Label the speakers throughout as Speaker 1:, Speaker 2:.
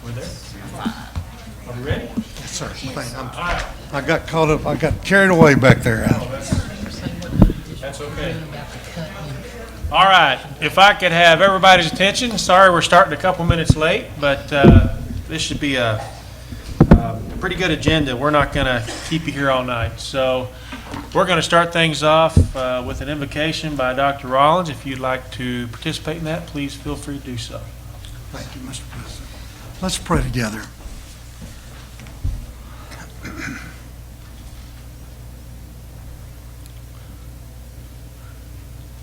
Speaker 1: We're there. Are we ready?
Speaker 2: Yes, sir.
Speaker 1: All right.
Speaker 2: I got caught up. I got carried away back there.
Speaker 1: That's okay. All right. If I could have everybody's attention. Sorry we're starting a couple minutes late, but this should be a pretty good agenda. We're not going to keep you here all night. So we're going to start things off with an invocation by Dr. Rollins. If you'd like to participate in that, please feel free to do so.
Speaker 2: Thank you, Mr. President. Let's pray together.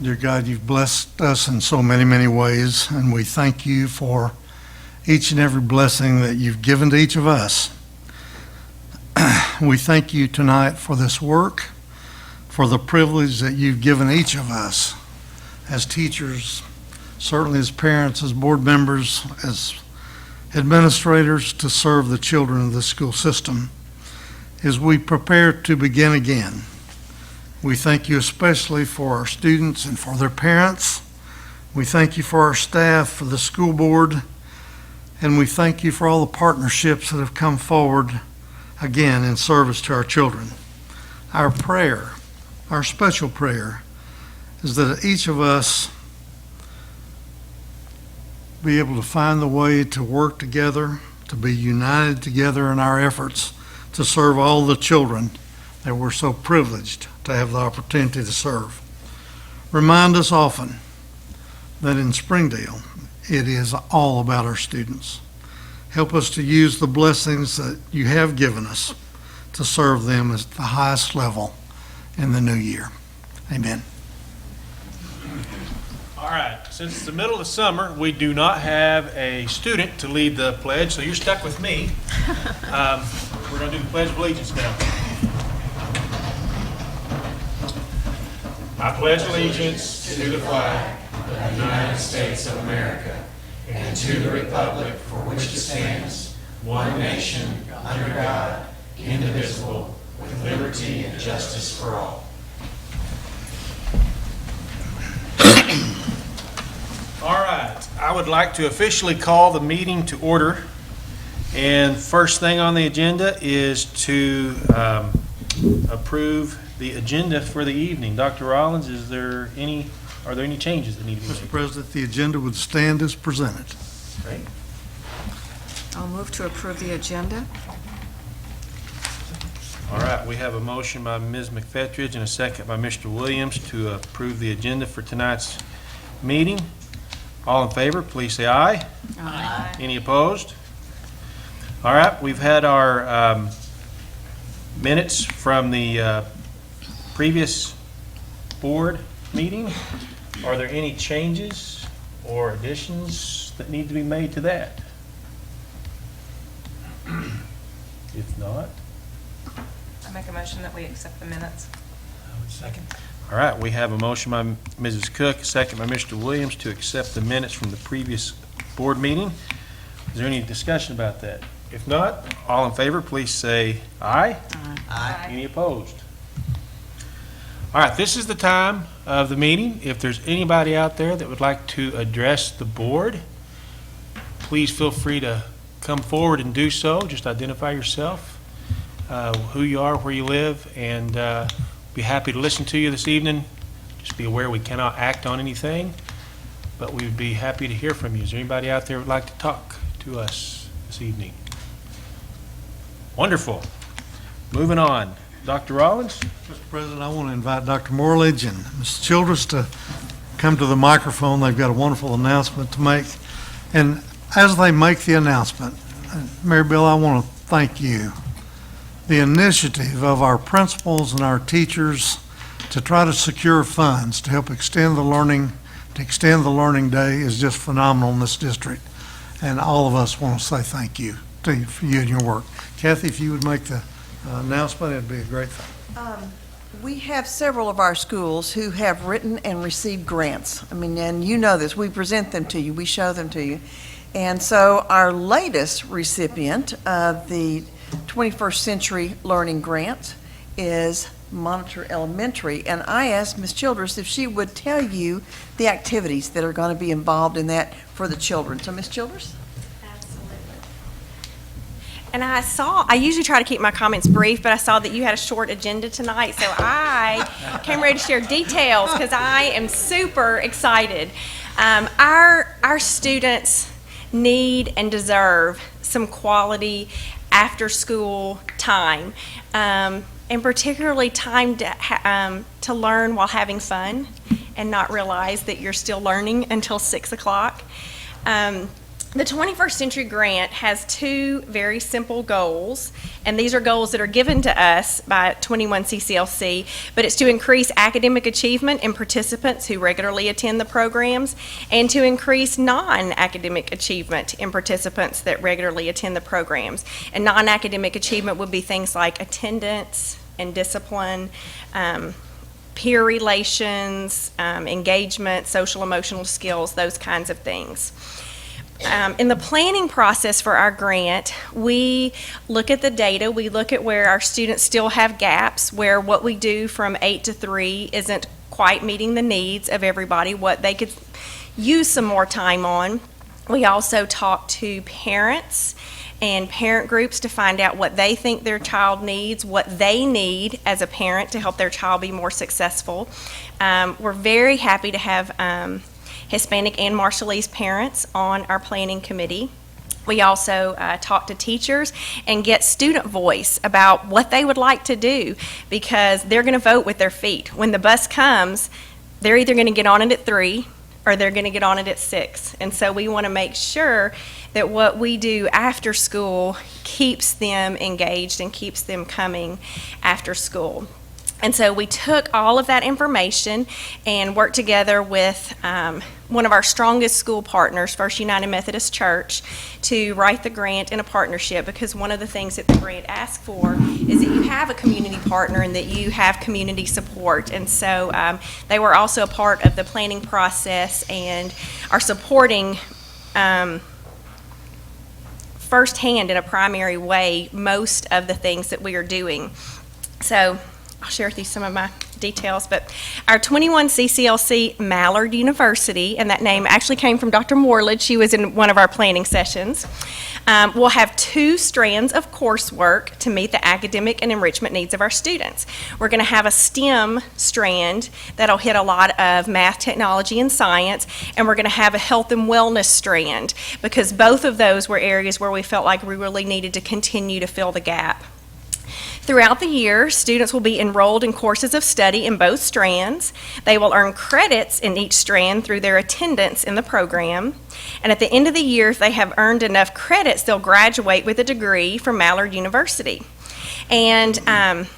Speaker 2: Dear God, you've blessed us in so many, many ways, and we thank you for each and every blessing that you've given to each of us. We thank you tonight for this work, for the privilege that you've given each of us as teachers, certainly as parents, as board members, as administrators, to serve the children of the school system. As we prepare to begin again, we thank you especially for our students and for their parents. We thank you for our staff, for the school board, and we thank you for all the partnerships that have come forward again in service to our children. Our prayer, our special prayer, is that each of us be able to find the way to work together, to be united together in our efforts to serve all the children that we're so privileged to have the opportunity to serve. Remind us often that in Springdale, it is all about our students. Help us to use the blessings that you have given us to serve them at the highest level in the new year. Amen.
Speaker 1: All right. Since it's the middle of the summer, we do not have a student to lead the pledge, so you're stuck with me. We're going to do the Pledge of Allegiance now. I pledge allegiance to the flag
Speaker 3: of the United States of America and to the republic for which it stands, one nation, under God, indivisible, with liberty and justice for all.
Speaker 1: All right. I would like to officially call the meeting to order. And first thing on the agenda is to approve the agenda for the evening. Dr. Rollins, are there any changes that need to be made?
Speaker 2: Mr. President, the agenda would stand as presented.
Speaker 1: Great.
Speaker 4: I'll move to approve the agenda.
Speaker 1: All right, we have a motion by Ms. McFetridge and a second by Mr. Williams to approve the agenda for tonight's meeting. All in favor, please say aye.
Speaker 4: Aye.
Speaker 1: Any opposed? All right, we've had our minutes from the previous board meeting. Are there any changes or additions that need to be made to that? If not,
Speaker 5: I make a motion that we accept the minutes.
Speaker 1: I would second. All right, we have a motion by Mrs. Cook, a second by Mr. Williams to accept the minutes from the previous board meeting. Is there any discussion about that? If not, all in favor, please say aye.
Speaker 5: Aye.
Speaker 1: Any opposed? All right, this is the time of the meeting. If there's anybody out there that would like to address the board, please feel free to come forward and do so. Just identify yourself, who you are, where you live, and be happy to listen to you this evening. Just be aware we cannot act on anything, but we would be happy to hear from you. Is there anybody out there who would like to talk to us this evening? Wonderful. Moving on. Dr. Rollins?
Speaker 2: Mr. President, I want to invite Dr. Morledge and Ms. Childress to come to the microphone. They've got a wonderful announcement to make. And as they make the announcement, Mary Bill, I want to thank you. The initiative of our principals and our teachers to try to secure funds to help extend the learning day is just phenomenal in this district. And all of us want to say thank you to you for you and your work. Kathy, if you would make the announcement, it'd be a great thing.
Speaker 6: We have several of our schools who have written and received grants. I mean, and you know this, we present them to you, we show them to you. And so our latest recipient of the 21st Century Learning Grant is Monitor Elementary. And I asked Ms. Childress if she would tell you the activities that are going to be involved in that for the children. So Ms. Childress?
Speaker 7: Absolutely. And I usually try to keep my comments brief, but I saw that you had a short agenda tonight, so I came ready to share details because I am super excited. Our students need and deserve some quality after-school time, and particularly time to learn while having fun and not realize that you're still learning until 6 o'clock. The 21st Century Grant has two very simple goals, and these are goals that are given to us by 21 CCLC, but it's to increase academic achievement in participants who regularly attend the programs and to increase non-academic achievement in participants that regularly attend the programs. And non-academic achievement would be things like attendance and discipline, peer relations, engagement, social emotional skills, those kinds of things. In the planning process for our grant, we look at the data, we look at where our students still have gaps, where what we do from 8 to 3 isn't quite meeting the needs of everybody, what they could use some more time on. We also talk to parents and parent groups to find out what they think their child needs, what they need as a parent to help their child be more successful. We're very happy to have Hispanic and Marshallese parents on our planning committee. We also talk to teachers and get student voice about what they would like to do, because they're going to vote with their feet. When the bus comes, they're either going to get on it at 3 or they're going to get on it at 6. And so we want to make sure that what we do after school keeps them engaged and keeps them coming after school. And so we took all of that information and worked together with one of our strongest school partners, First United Methodist Church, to write the grant in a partnership, because one of the things that the grant asks for is that you have a community partner and that you have community support. And so they were also a part of the planning process and are supporting firsthand in a primary way most of the things that we are doing. So I'll share with you some of my details, but our 21 CCLC Mallard University, and that name actually came from Dr. Morlid. She was in one of our planning sessions. We'll have 2 strands of coursework to meet the academic and enrichment needs of our students. We're going to have a STEM strand that'll hit a lot of math, technology, and science, and we're going to have a health and wellness strand, because both of those were areas where we felt like we really needed to continue to fill the gap. Throughout the year, students will be enrolled in courses of study in both strands. They will earn credits in each strand through their attendance in the program. And at the end of the year, if they have earned enough credits, they'll graduate with a degree from Mallard University. And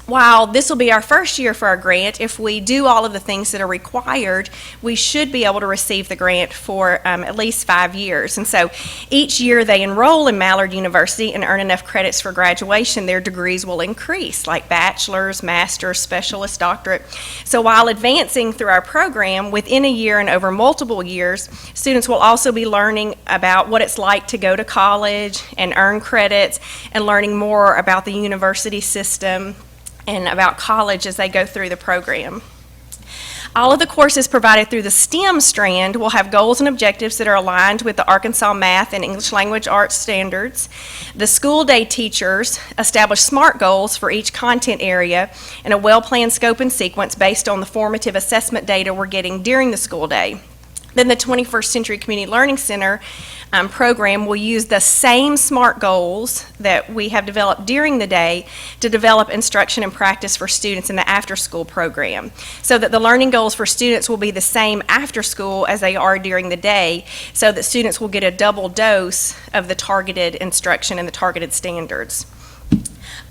Speaker 7: while this will be our first year for our grant, if we do all of the things that are required, we should be able to receive the grant for at least 5 years. And so each year they enroll in Mallard University and earn enough credits for graduation, their degrees will increase, like bachelor's, master's, specialist, doctorate. So while advancing through our program, within a year and over multiple years, students will also be learning about what it's like to go to college and earn credits, and learning more about the university system and about college as they go through the program. All of the courses provided through the STEM strand will have goals and objectives that are aligned with the Arkansas Math and English Language Arts standards. The school day teachers establish SMART goals for each content area and a well-planned scope and sequence based on the formative assessment data we're getting during the school day. Then the 21st Century Community Learning Center program will use the same SMART goals that we have developed during the day to develop instruction and practice for students in the after-school program, so that the learning goals for students will be the same after school as they are during the day, so that students will get a double dose of the targeted instruction and the targeted standards.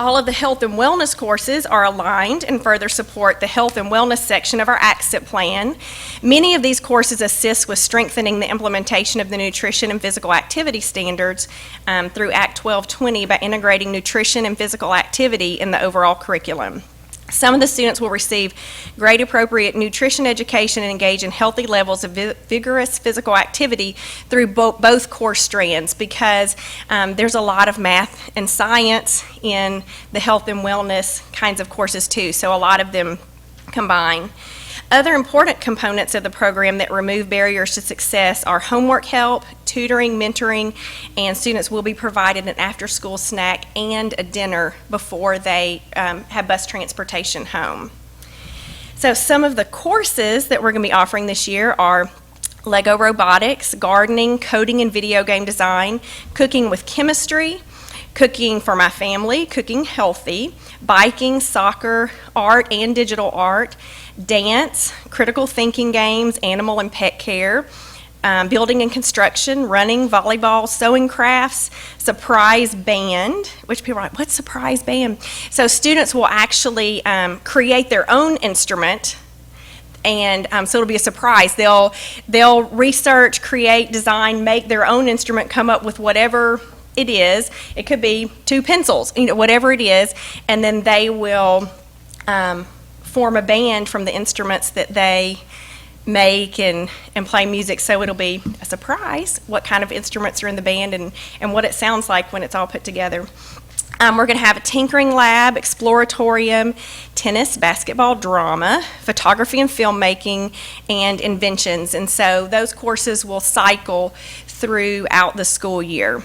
Speaker 7: All of the health and wellness courses are aligned and further support the health and wellness section of our ACSIP plan. Many of these courses assist with strengthening the implementation of the nutrition and physical activity standards through Act 1220 by integrating nutrition and physical activity in the overall curriculum. Some of the students will receive grade-appropriate nutrition education and engage in healthy levels of vigorous physical activity through both course strands, because there's a lot of math and science in the health and wellness kinds of courses too, so a lot of them combine. Other important components of the program that remove barriers to success are homework help, tutoring, mentoring, and students will be provided an after-school snack and a dinner before they have bus transportation home. So some of the courses that we're going to be offering this year are Lego robotics, gardening, coding and video game design, cooking with chemistry, cooking for my family, cooking healthy, biking, soccer, art and digital art, dance, critical thinking games, animal and pet care, building and construction, running, volleyball, sewing crafts, surprise band, which people are like, what's surprise band? So students will actually create their own instrument, and so it'll be a surprise. They'll research, create, design, make their own instrument, come up with whatever it is. It could be 2 pencils, whatever it is, and then they will form a band from the instruments that they make and play music. So it'll be a surprise what kind of instruments are in the band and what it sounds like when it's all put together. We're going to have a tinkering lab, exploratorium, tennis, basketball, drama, photography and filmmaking, and inventions. And so those courses will cycle throughout the school year.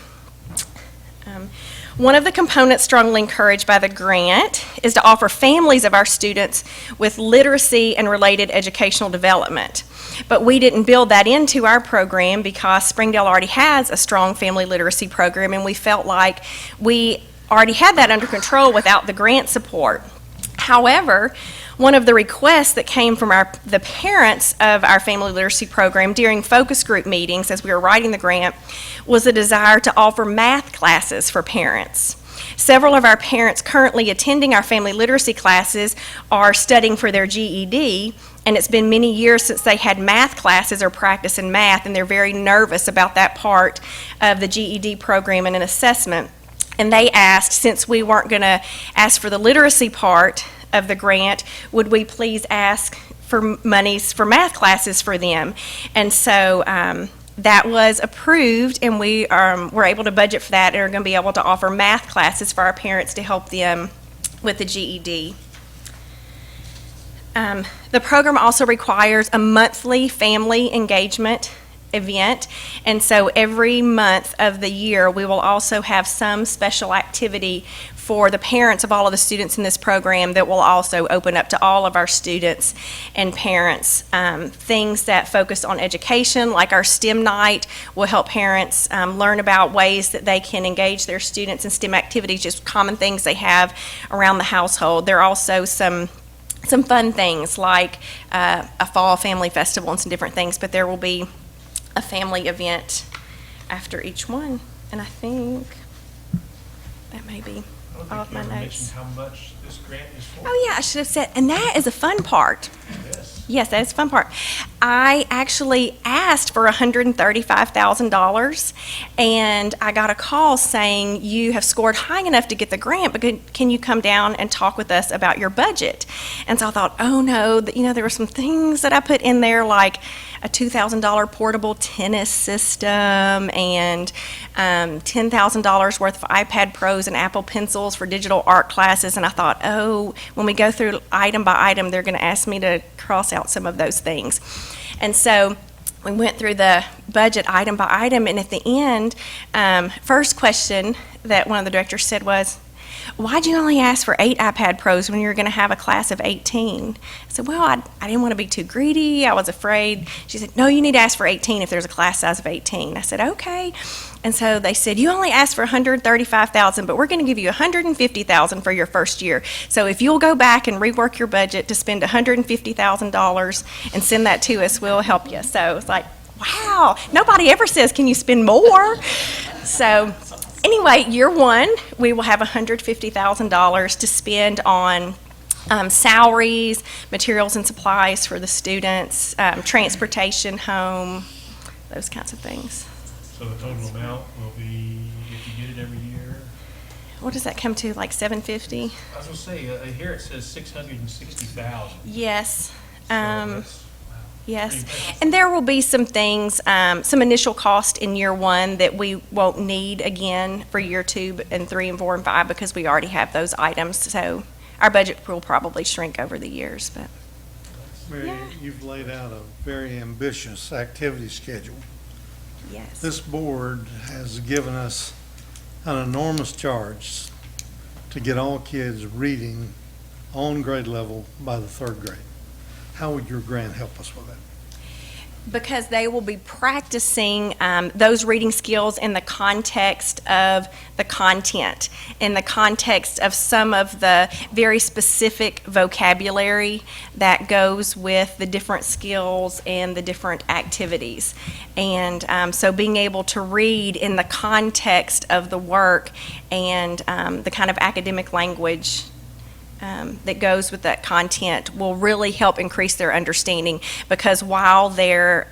Speaker 7: One of the components strongly encouraged by the grant is to offer families of our students with literacy and related educational development. But we didn't build that into our program because Springdale already has a strong family literacy program, and we felt like we already had that under control without the grant support. However, one of the requests that came from the parents of our family literacy program during focus group meetings as we were writing the grant was a desire to offer math classes for parents. Several of our parents currently attending our family literacy classes are studying for their GED, and it's been many years since they had math classes or practice in math, and they're very nervous about that part of the GED program and an assessment. And they asked, since we weren't going to ask for the literacy part of the grant, would we please ask for monies for math classes for them? And so that was approved, and we were able to budget for that and are going to be able to offer math classes for our parents to help them with the GED. The program also requires a monthly family engagement event, and so every month of the year we will also have some special activity for the parents of all of the students in this program that will also open up to all of our students and parents. Things that focus on education, like our STEM night, will help parents learn about ways that they can engage their students in STEM activities, just common things they have around the household. There are also some fun things like a fall family festival and some different things, but there will be a family event after each one, and I think that may be all of my notes.
Speaker 1: How much this grant is for?
Speaker 7: Oh yeah, I should have said, and that is a fun part. Yes, that is a fun part. I actually asked for $135,000, and I got a call saying, you have scored high enough to get the grant, but can you come down and talk with us about your budget? And so I thought, oh no, there were some things that I put in there, like a $2,000 portable tennis system and $10,000 worth of iPad Pros and Apple Pencils for digital art classes. And I thought, oh, when we go through item by item, they're going to ask me to cross out some of those things. And so we went through the budget item by item, and at the end, first question that one of the directors said was, why'd you only ask for 8 iPad Pros when you're going to have a class of 18? I said, well, I didn't want to be too greedy. I was afraid. She said, no, you need to ask for 18 if there's a class size of 18. I said, okay. And so they said, you only asked for $135,000, but we're going to give you $150,000 for your first year. So if you'll go back and rework your budget to spend $150,000 and send that to us, we'll help you. So it's like, wow, nobody ever says, can you spend more? So anyway, year one, we will have $150,000 to spend on salaries, materials and supplies for the students, transportation home, those kinds of things.
Speaker 1: So the total amount will be, if you get it every year?
Speaker 7: What does that come to, like $750?
Speaker 1: I was going to say, here it says $660,000.
Speaker 7: Yes.
Speaker 1: Wow.
Speaker 7: Yes, and there will be some things, some initial cost in year one that we won't need again for year 2 and 3 and 4 and 5 because we already have those items. So our budget will probably shrink over the years, but.
Speaker 2: Mary,
Speaker 7: Yeah.
Speaker 2: you've laid out a very ambitious activity schedule.
Speaker 7: Yes.
Speaker 2: This board has given us an enormous charge to get all kids reading on grade level by the third grade. How would your grant help us with that?
Speaker 7: Because they will be practicing those reading skills in the context of the content, in the context of some of the very specific vocabulary that goes with the different skills and the different activities. And so being able to read in the context of the work and the kind of academic language that goes with that content will really help increase their understanding, because while they're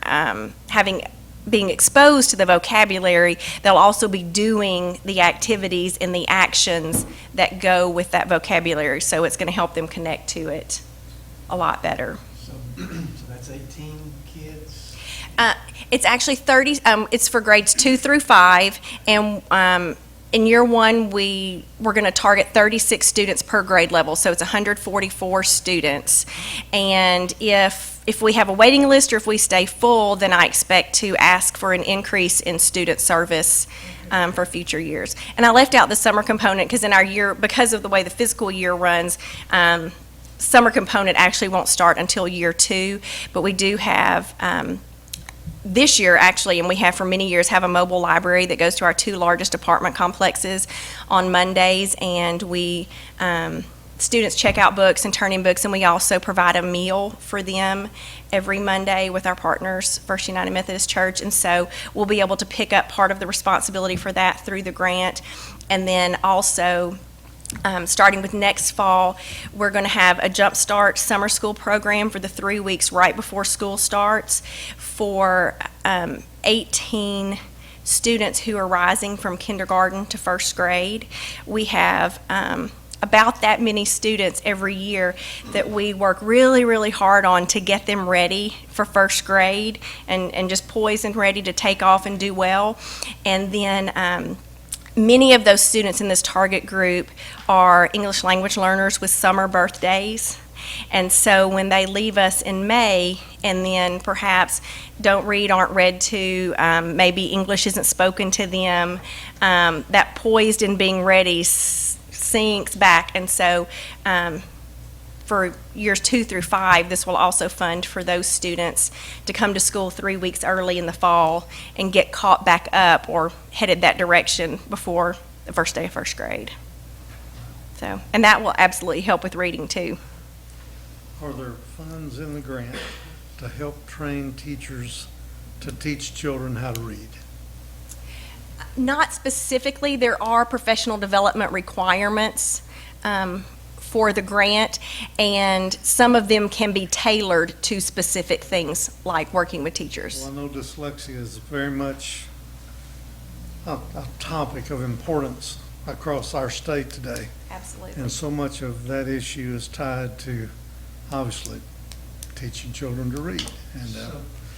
Speaker 7: being exposed to the vocabulary, they'll also be doing the activities and the actions that go with that vocabulary, so it's going to help them connect to it a lot better.
Speaker 8: So that's 18 kids?
Speaker 7: It's actually 30, it's for grades 2 through 5, and in year one, we're going to target 36 students per grade level, so it's 144 students. And if we have a waiting list or if we stay full, then I expect to ask for an increase in student service for future years. And I left out the summer component because in our year, because of the way the fiscal year runs, summer component actually won't start until year 2, but we do have this year, actually, and we have for many years, have a mobile library that goes to our 2 largest apartment complexes on Mondays, and we students check out books and turn in books, and we also provide a meal for them every Monday with our partners, First United Methodist Church, and so we'll be able to pick up part of the responsibility for that through the grant. And then also, starting with next fall, we're going to have a Jump Start summer school program for the 3 weeks right before school starts for 18 students who are rising from kindergarten to first grade. We have about that many students every year that we work really, really hard on to get them ready for first grade and just poised and ready to take off and do well. And then many of those students in this target group are English language learners with summer birthdays. And so when they leave us in May and then perhaps don't read, aren't read to, maybe English isn't spoken to them, that poised and being ready sinks back. And so for years 2 through 5, this will also fund for those students to come to school 3 weeks early in the fall and get caught back up or headed that direction before the first day of first grade. So, and that will absolutely help with reading too.
Speaker 2: Are there funds in the grant to help train teachers to teach children how to read?
Speaker 7: Not specifically. There are professional development requirements for the grant, and some of them can be tailored to specific things like working with teachers.
Speaker 2: Well, I know dyslexia is very much a topic of importance across our state today.
Speaker 7: Absolutely.
Speaker 2: And so much of that issue is tied to, obviously, teaching children to read. And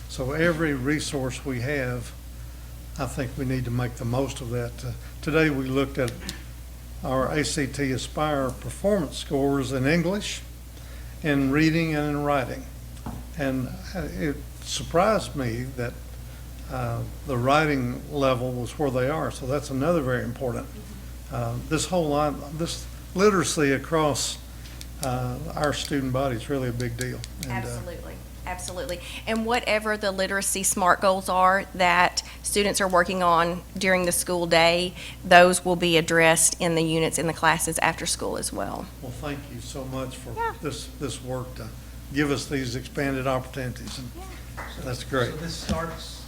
Speaker 2: so every resource we have, I think we need to make the most of that. Today we looked at our ACT Aspire performance scores in English, in reading, and in writing. And it surprised me that the writing level was where they are. So that's another very important. This literacy across our student body is really a big deal. And,
Speaker 7: Absolutely. Absolutely. And whatever the literacy SMART goals are that students are working on during the school day, those will be addressed in the units in the classes after school as well.
Speaker 2: Well, thank you so much for
Speaker 7: Yeah.
Speaker 2: this work to give us these expanded opportunities. And that's great.
Speaker 8: So this starts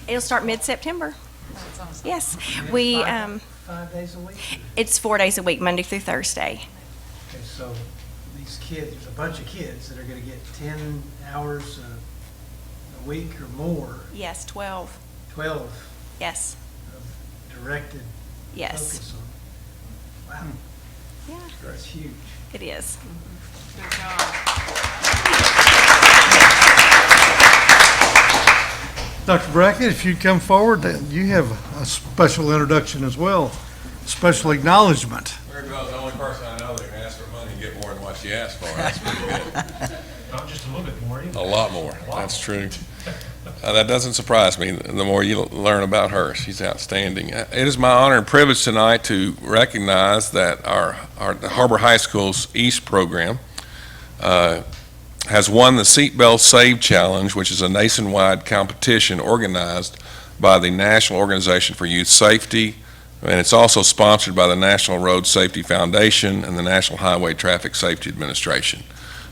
Speaker 7: It'll start mid-September.
Speaker 5: That's awesome.
Speaker 7: Yes. We,
Speaker 8: 5 days a week?
Speaker 7: it's 4 days a week, Monday through Thursday.
Speaker 8: Okay, so these kids, there's a bunch of kids that are going to get 10 hours a week or more,
Speaker 7: Yes, 12.
Speaker 8: 12
Speaker 7: Yes.
Speaker 8: of directed
Speaker 7: Yes.
Speaker 8: focus on. Wow,
Speaker 7: Yeah,
Speaker 8: that's huge.
Speaker 7: it is.
Speaker 5: Good job.
Speaker 2: Dr. Brackett, if you'd come forward, you have a special introduction as well, special acknowledgement.
Speaker 9: Mary Bell's the only person I know that can ask for money and get more than what she asked for. That's pretty good.
Speaker 1: Not just a little bit more either.
Speaker 9: A lot more. That's true. That doesn't surprise me. The more you learn about her, she's outstanding. It is my honor and privilege tonight to recognize that the Har-BER High School's East program has won the Seatbelt Save Challenge, which is a nationwide competition organized by the National Organization for Youth Safety, and it's also sponsored by the National Road Safety Foundation and the National Highway Traffic Safety Administration.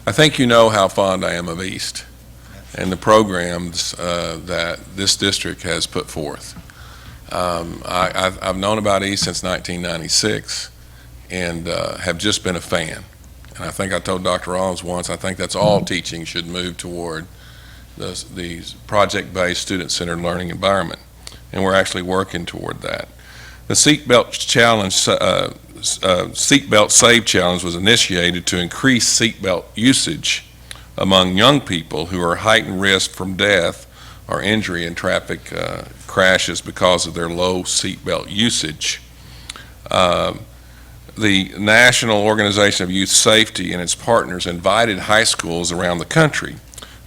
Speaker 9: I think you know how fond I am of East and the programs that this district has put forth. I've known about East since 1996 and have just been a fan. And I think I told Dr. Rollins once, I think that's all teaching should move toward the project-based, student-centered learning environment. And we're actually working toward that. The Seatbelt Challenge, Seatbelt Save Challenge was initiated to increase seatbelt usage among young people who are heightened risk from death or injury in traffic crashes because of their low seatbelt usage. The National Organization of Youth Safety and its partners invited high schools around the country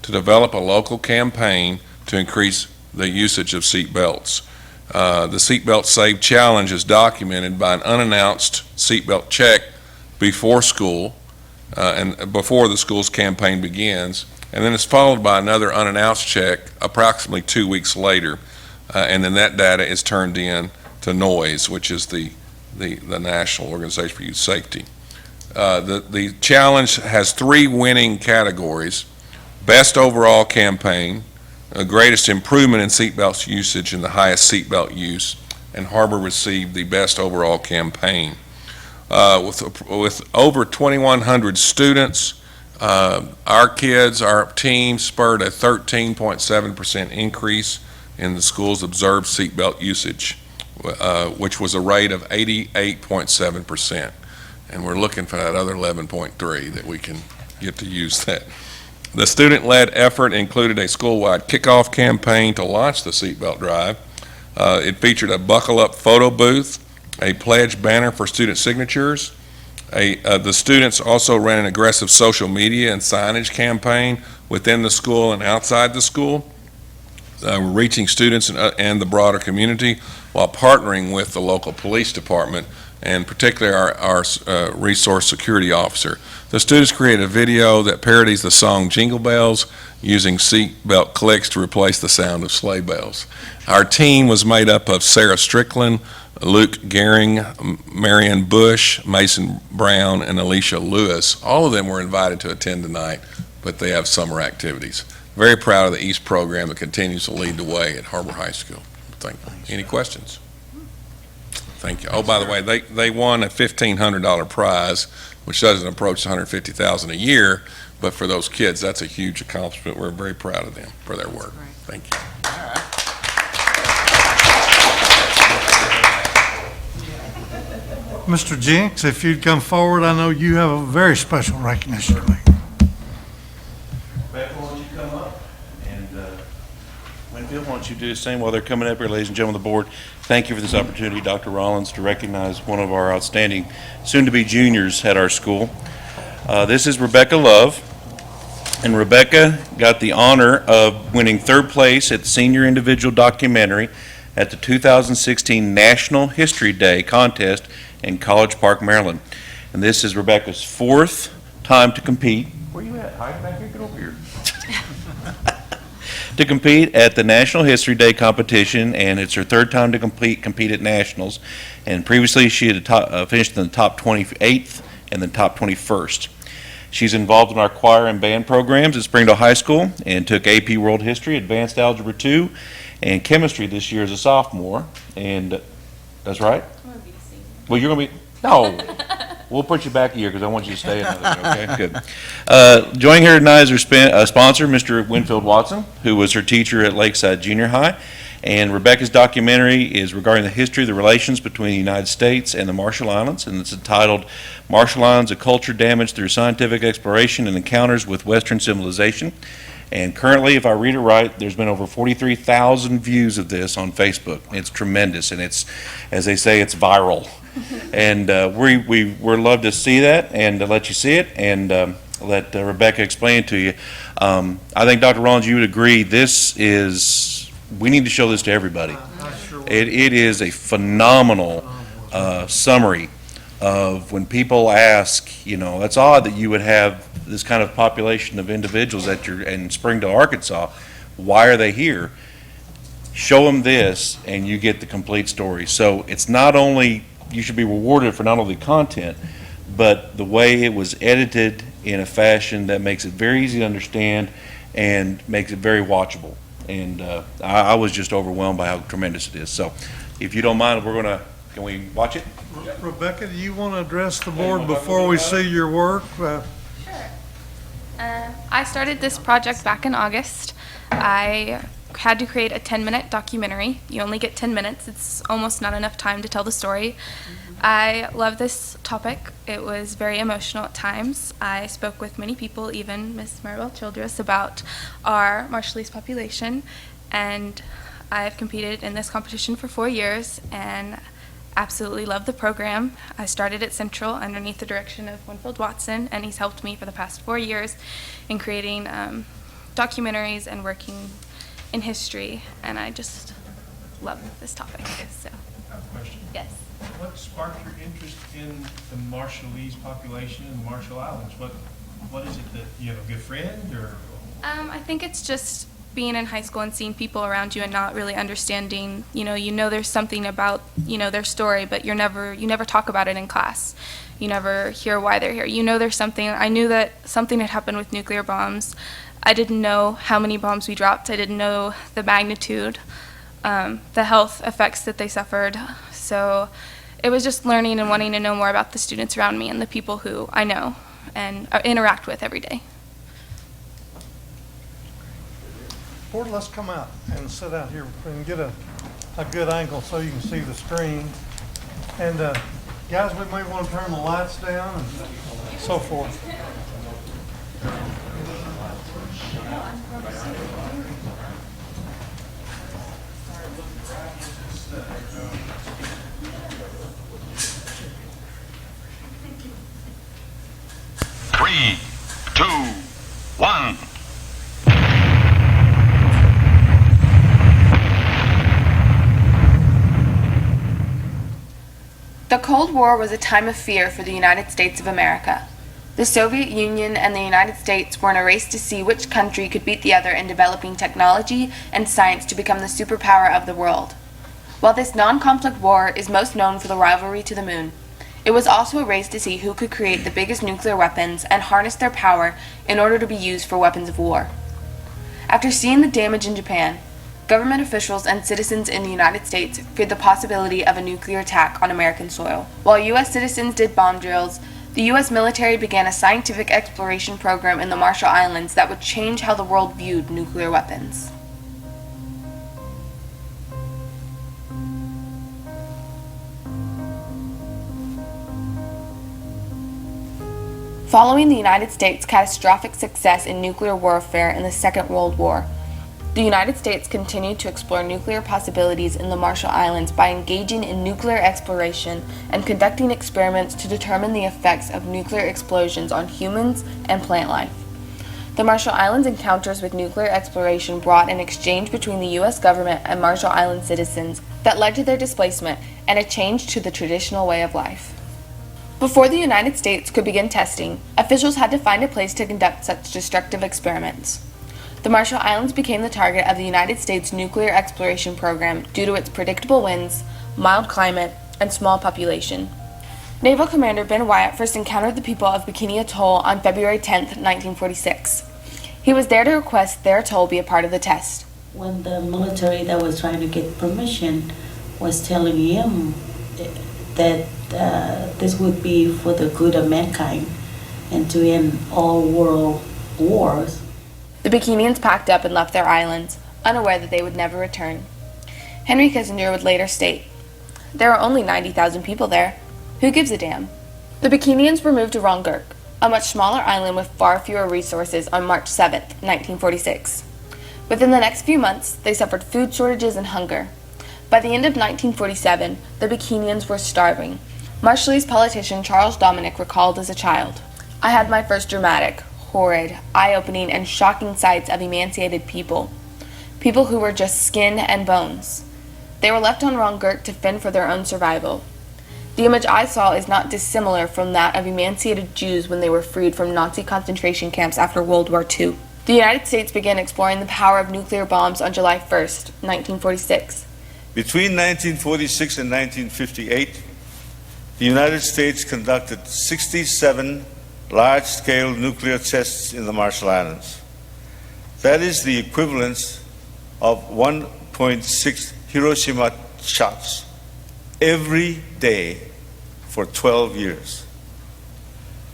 Speaker 9: to develop a local campaign to increase the usage of seat belts. The Seatbelt Save Challenge is documented by an unannounced seatbelt check before school and before the school's campaign begins, and then it's followed by another unannounced check approximately 2 weeks later, and then that data is turned in to NOIS, which is the National Organization for Youth Safety. The challenge has 3 winning categories: best overall campaign, greatest improvement in seatbelt usage, and the highest seatbelt use, and Har-BER received the best overall campaign. With over 2,100 students, our kids, our team spurred a 13.7% increase in the school's observed seatbelt usage, which was a rate of 88.7%. And we're looking for that other 11.3 that we can get to use that. The student-led effort included a school-wide kickoff campaign to launch the seatbelt drive. It featured a buckle-up photo booth, a pledge banner for student signatures. The students also ran an aggressive social media and signage campaign within the school and outside the school. We're reaching students and the broader community while partnering with the local police department and particularly our resource security officer. The students created a video that parodies the song Jingle Bells using seatbelt clicks to replace the sound of sleigh bells. Our team was made up of Sarah Strickland, Luke Gehring, Marianne Bush, Mason Brown, and Alicia Lewis. All of them were invited to attend tonight, but they have summer activities. Very proud of the East program that continues to lead the way at Har-BER High School. Thank you. Any questions? Thank you. Oh, by the way, they won a $1,500 prize, which doesn't approach $150,000 a year, but for those kids, that's a huge accomplishment. We're very proud of them for their work. Thank you.
Speaker 2: Mr. Jenks, if you'd come forward, I know you have a very special recognition to make.
Speaker 10: Rebecca, why don't you come up? And Winfield, why don't you do the same while they're coming up here, ladies and gentlemen of the board. Thank you for this opportunity, Dr. Rollins, to recognize one of our outstanding soon-to-be juniors at our school. This is Rebecca Love, and Rebecca got the honor of winning 3rd place at the Senior Individual Documentary at the 2016 National History Day contest in College Park, Maryland. And this is Rebecca's 4th time to compete. Where you at? Hide back here, get over here. To compete at the National History Day competition, and it's her 3rd time to compete at nationals. And previously she had finished in the top 28th and the top 21st. She's involved in our choir and band programs at Springdale High School and took AP World History, Advanced Algebra 2, and Chemistry this year as a sophomore. And that's right? Well, you're going to be, no. We'll put you back a year because I want you to stay another year, okay? Good. Joining her tonight is her sponsor, Mr. Winfield Watson, who was her teacher at Lakeside Junior High. And Rebecca's documentary is regarding the history of the relations between the United States and the Marshall Islands, and it's entitled Marshall Islands, A Culture Damaged Through Scientific Exploration and Encounters with Western Civilization. And currently, if I read it right, there's been over 43,000 views of this on Facebook. It's tremendous, and it's, as they say, it's viral. And we're love to see that and to let you see it. And let Rebecca explain it to you. I think, Dr. Rollins, you would agree, we need to show this to everybody. It is a phenomenal summary of when people ask, it's odd that you would have this kind of population of individuals in Springdale, Arkansas. Why are they here? Show them this, and you get the complete story. So it's not only, you should be rewarded for not only content, but the way it was edited in a fashion that makes it very easy to understand and makes it very watchable. And I was just overwhelmed by how tremendous it is. So if you don't mind, can we watch it?
Speaker 2: Rebecca, do you want to address the board before we see your work?
Speaker 11: Sure. I started this project back in August. I had to create a 10-minute documentary. You only get 10 minutes. It's almost not enough time to tell the story. I love this topic. It was very emotional at times. I spoke with many people, even Ms. Maribel Childress, about our Marshallese population, and I've competed in this competition for 4 years and absolutely love the program. I started at Central underneath the direction of Winfield Watson, and he's helped me for the past 4 years in creating documentaries and working in history, and I just love this topic. So,
Speaker 1: I have a question.
Speaker 11: yes.
Speaker 1: What sparked your interest in the Marshallese population in the Marshall Islands? What is it that you have a good friend or?
Speaker 11: I think it's just being in high school and seeing people around you and not really understanding. You know there's something about their story, but you never talk about it in class. You never hear why they're here. There's something. I knew that something had happened with nuclear bombs. I didn't know how many bombs we dropped. I didn't know the magnitude, the health effects that they suffered. So it was just learning and wanting to know more about the students around me and the people who I know and interact with every day.
Speaker 2: Board, let's come out and sit out here and get a good angle so you can see the screen. And guys, we may want to turn the lights down and so forth.
Speaker 12: Three, two, one.
Speaker 5: The Cold War was a time of fear for the United States of America. The Soviet Union and the United States were in a race to see which country could beat the other in developing technology and science to become the superpower of the world. While this non-conflict war is most known for the rivalry to the moon, it was also a race to see who could create the biggest nuclear weapons and harness their power in order to be used for weapons of war. After seeing the damage in Japan, government officials and citizens in the United States feared the possibility of a nuclear attack on American soil. While U.S. citizens did bomb drills, the U.S. military began a scientific exploration program in the Marshall Islands that would change how the world viewed nuclear weapons. Following the United States' catastrophic success in nuclear warfare in the Second World War, the United States continued to explore nuclear possibilities in the Marshall Islands by engaging in nuclear exploration and conducting experiments to determine the effects of nuclear explosions on humans and plant life. The Marshall Islands encounters with nuclear exploration brought an exchange between the U.S. government and Marshall Island citizens that led to their displacement and a change to the traditional way of life. Before the United States could begin testing, officials had to find a place to conduct such destructive experiments. The Marshall Islands became the target of the United States nuclear exploration program due to its predictable winds, mild climate, and small population. Naval Commander Ben Wyatt first encountered the people of Bikini Atoll on February 10, 1946. He was there to request their atoll be a part of the test.
Speaker 13: When the military that was trying to get permission was telling him that this would be for the good of mankind and to end all world wars.
Speaker 5: The Bikinians packed up and left their islands, unaware that they would never return. Henry Kissinger would later state, "There are only 90,000 people there. Who gives a damn?" The Bikinians were moved to Ronggurk, a much smaller island with far fewer resources, on March 7, 1946. Within the next few months, they suffered food shortages and hunger. By the end of 1947, the Bikinians were starving. Marshallese politician Charles Dominic recalled as a child, "I had my first dramatic, horrid, eye-opening, and shocking sights of emaciated people. People who were just skin and bones. They were left on Rongert to fend for their own survival. The image I saw is not dissimilar from that of emaciated Jews when they were freed from Nazi concentration camps after World War II. The United States began exploring the power of nuclear bombs on July 1st, 1946.
Speaker 14: Between 1946 and 1958, the United States conducted 67 large-scale nuclear tests in the Marshall Islands. That is the equivalent of 1.6 Hiroshima shots every day for 12 years.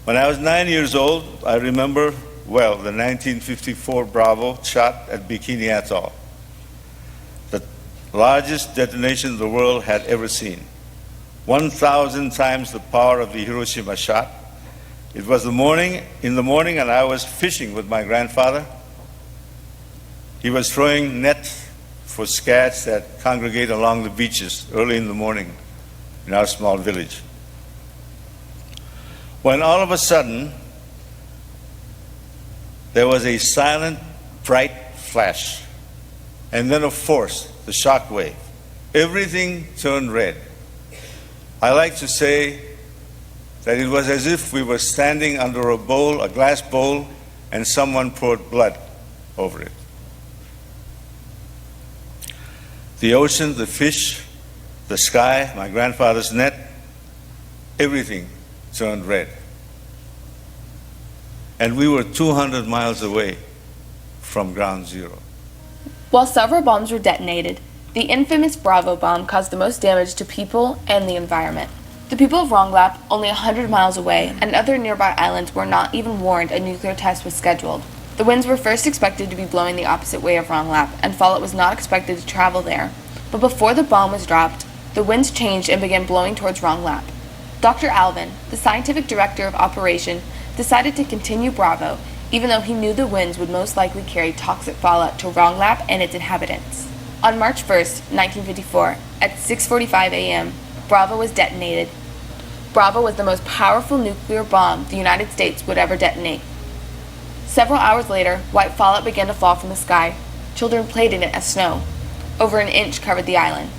Speaker 14: When I was 9 years old, I remember well the 1954 Bravo shot at Bikini Atoll, the largest detonation the world had ever seen. 1,000 times the power of the Hiroshima shot. It was in the morning, and I was fishing with my grandfather. He was throwing nets for scats that congregate along the beaches early in the morning in our small village. When all of a sudden, there was a silent, bright flash, and then a force, the shock wave. Everything turned red. I like to say that it was as if we were standing under a bowl, a glass bowl, and someone poured blood over it. The ocean, the fish, the sky, my grandfather's net, everything turned red. And we were 200 miles away from ground zero.
Speaker 5: While several bombs were detonated, the infamous Bravo bomb caused the most damage to people and the environment. The people of Ronglap, only 100 miles away, and other nearby islands were not even warned a nuclear test was scheduled. The winds were first expected to be blowing the opposite way of Ronglap, and Follett was not expected to travel there. But before the bomb was dropped, the winds changed and began blowing towards Ronglap. Dr. Alvin, the scientific director of operation, decided to continue Bravo, even though he knew the winds would most likely carry toxic fallout to Ronglap and its inhabitants. On March 1st, 1954, at 6:45 a.m., Bravo was detonated. Bravo was the most powerful nuclear bomb the United States would ever detonate. Several hours later, white fallout began to fall from the sky. Children played in it as snow. Over an inch covered the island.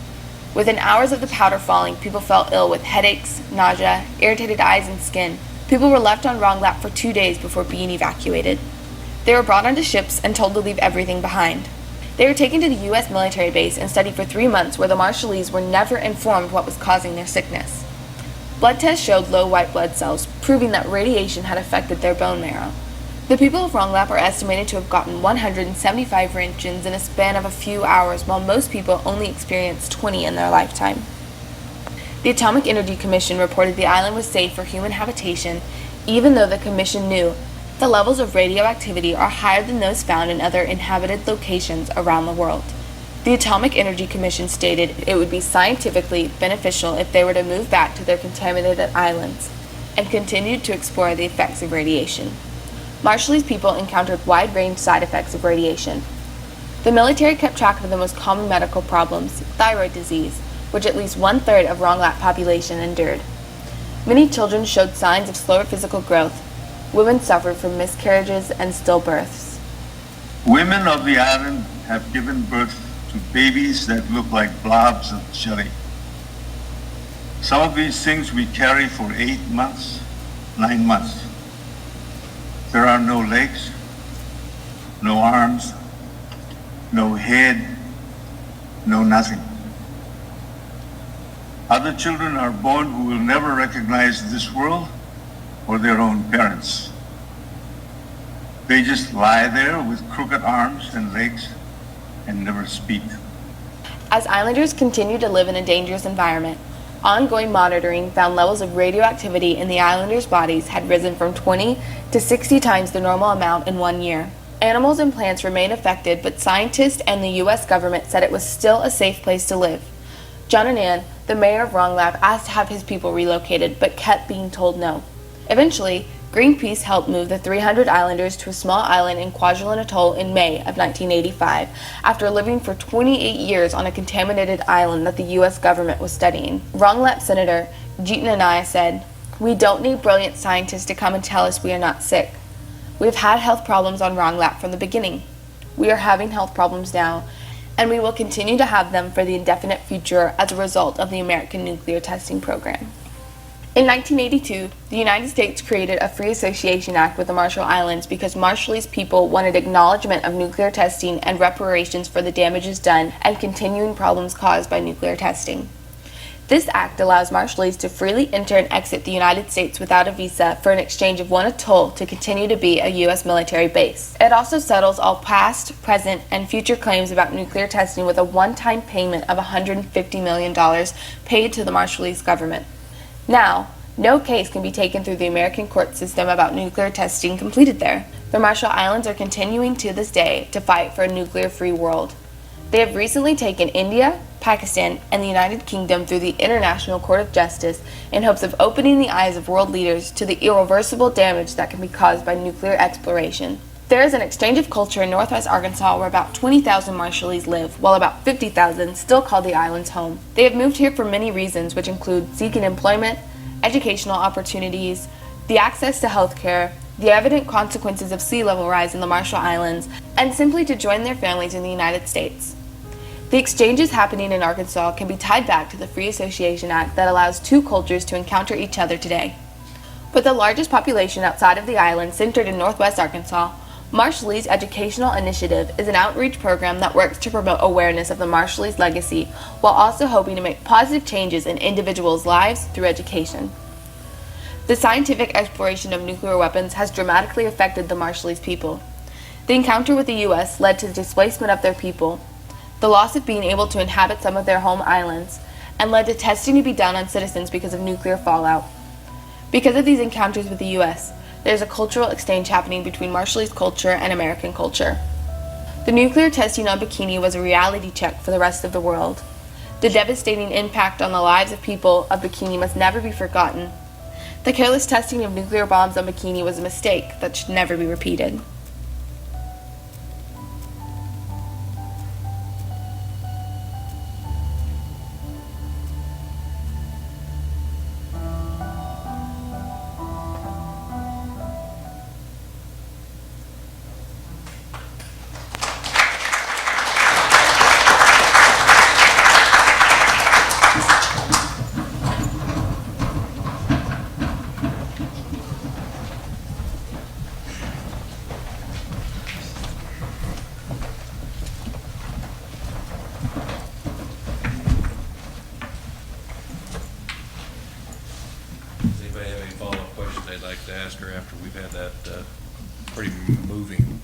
Speaker 5: Within hours of the powder falling, people fell ill with headaches, nausea, irritated eyes, and skin. People were left on Ronglap for 2 days before being evacuated. They were brought onto ships and told to leave everything behind. They were taken to the U.S. military base and studied for 3 months, where the Marshallese were never informed what was causing their sickness. Blood tests showed low white blood cells, proving that radiation had affected their bone marrow. The people of Ronglap are estimated to have gotten 175 röntgens in a span of a few hours, while most people only experience 20 in their lifetime. The Atomic Energy Commission reported the island was safe for human habitation, even though the commission knew the levels of radioactivity are higher than those found in other inhabited locations around the world. The Atomic Energy Commission stated it would be scientifically beneficial if they were to move back to their contaminated islands, and continued to explore the effects of radiation. Marshallese people encountered wide-range side effects of radiation. The military kept track of the most common medical problems, thyroid disease, which at least 1/3 of Ronglap population endured. Many children showed signs of slower physical growth. Women suffered from miscarriages and stillbirths.
Speaker 15: Women of the island have given birth to babies that look like blobs of jelly. Some of these things we carry for 8 months, 9 months. There are no legs, no arms, no head, no nothing. Other children are born who will never recognize this world or their own parents. They just lie there with crooked arms and legs and never speak.
Speaker 5: As islanders continued to live in a dangerous environment, ongoing monitoring found levels of radioactivity in the islanders' bodies had risen from 20 to 60 times the normal amount in 1 year. Animals and plants remained affected, but scientists and the U.S. government said it was still a safe place to live. John Annan, the mayor of Ronglap, asked to have his people relocated, but kept being told no. Eventually, Greenpeace helped move the 300 islanders to a small island in Kwajalein Atoll in May of 1985, after living for 28 years on a contaminated island that the U.S. government was studying. Ronglap Senator Jeet Nanai said, "We don't need brilliant scientists to come and tell us we are not sick. We have had health problems on Rongelap from the beginning. We are having health problems now, and we will continue to have them for the indefinite future as a result of the American nuclear testing program. In 1982, the United States created a Free Association Act with the Marshall Islands because Marshallese people wanted acknowledgement of nuclear testing and reparations for the damages done and continuing problems caused by nuclear testing. This act allows Marshallese to freely enter and exit the United States without a visa for an exchange of one atoll to continue to be a U.S. military base. It also settles all past, present, and future claims about nuclear testing with a one-time payment of $150 million paid to the Marshallese government. Now, no case can be taken through the American court system about nuclear testing completed there. The Marshall Islands are continuing to this day to fight for a nuclear-free world. They have recently taken India, Pakistan, and the United Kingdom through the International Court of Justice in hopes of opening the eyes of world leaders to the irreversible damage that can be caused by nuclear exploration. There is an exchange of culture in northwest Arkansas where about 20,000 Marshallese live, while about 50,000 still call the islands home. They have moved here for many reasons, which include seeking employment, educational opportunities, the access to health care, the evident consequences of sea level rise in the Marshall Islands, and simply to join their families in the United States. The exchanges happening in Arkansas can be tied back to the Free Association Act that allows two cultures to encounter each other today. With the largest population outside of the island centered in northwest Arkansas, Marshallese Educational Initiative is an outreach program that works to promote awareness of the Marshallese legacy while also hoping to make positive changes in individuals' lives through education. The scientific exploration of nuclear weapons has dramatically affected the Marshallese people. The encounter with the U.S. led to the displacement of their people, the loss of being able to inhabit some of their home islands, and led to testing to be done on citizens because of nuclear fallout. Because of these encounters with the U.S., there's a cultural exchange happening between Marshallese culture and American culture. The nuclear testing on Bikini was a reality check for the rest of the world. The devastating impact on the lives of people of Bikini must never be forgotten. The careless testing of nuclear bombs on Bikini was a mistake that should never be repeated.
Speaker 9: Does anybody have any follow-up questions they'd like to ask her after we've had that pretty moving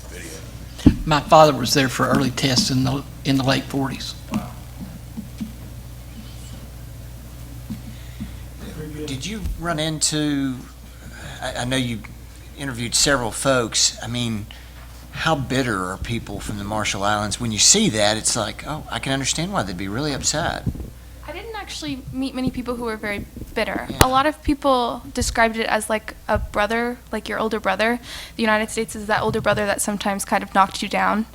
Speaker 9: video?
Speaker 16: My father was there for early tests in the late 40s.
Speaker 9: Wow.
Speaker 17: Did you run into, I know you interviewed several folks, I mean, how bitter are people from the Marshall Islands? When you see that, it's like, oh, I can understand why they'd be really upset.
Speaker 11: I didn't actually meet many people who were very bitter.
Speaker 17: Yeah.
Speaker 11: A lot of people described it as like a brother, like your older brother. The United States is that older brother that sometimes kind of knocked you down,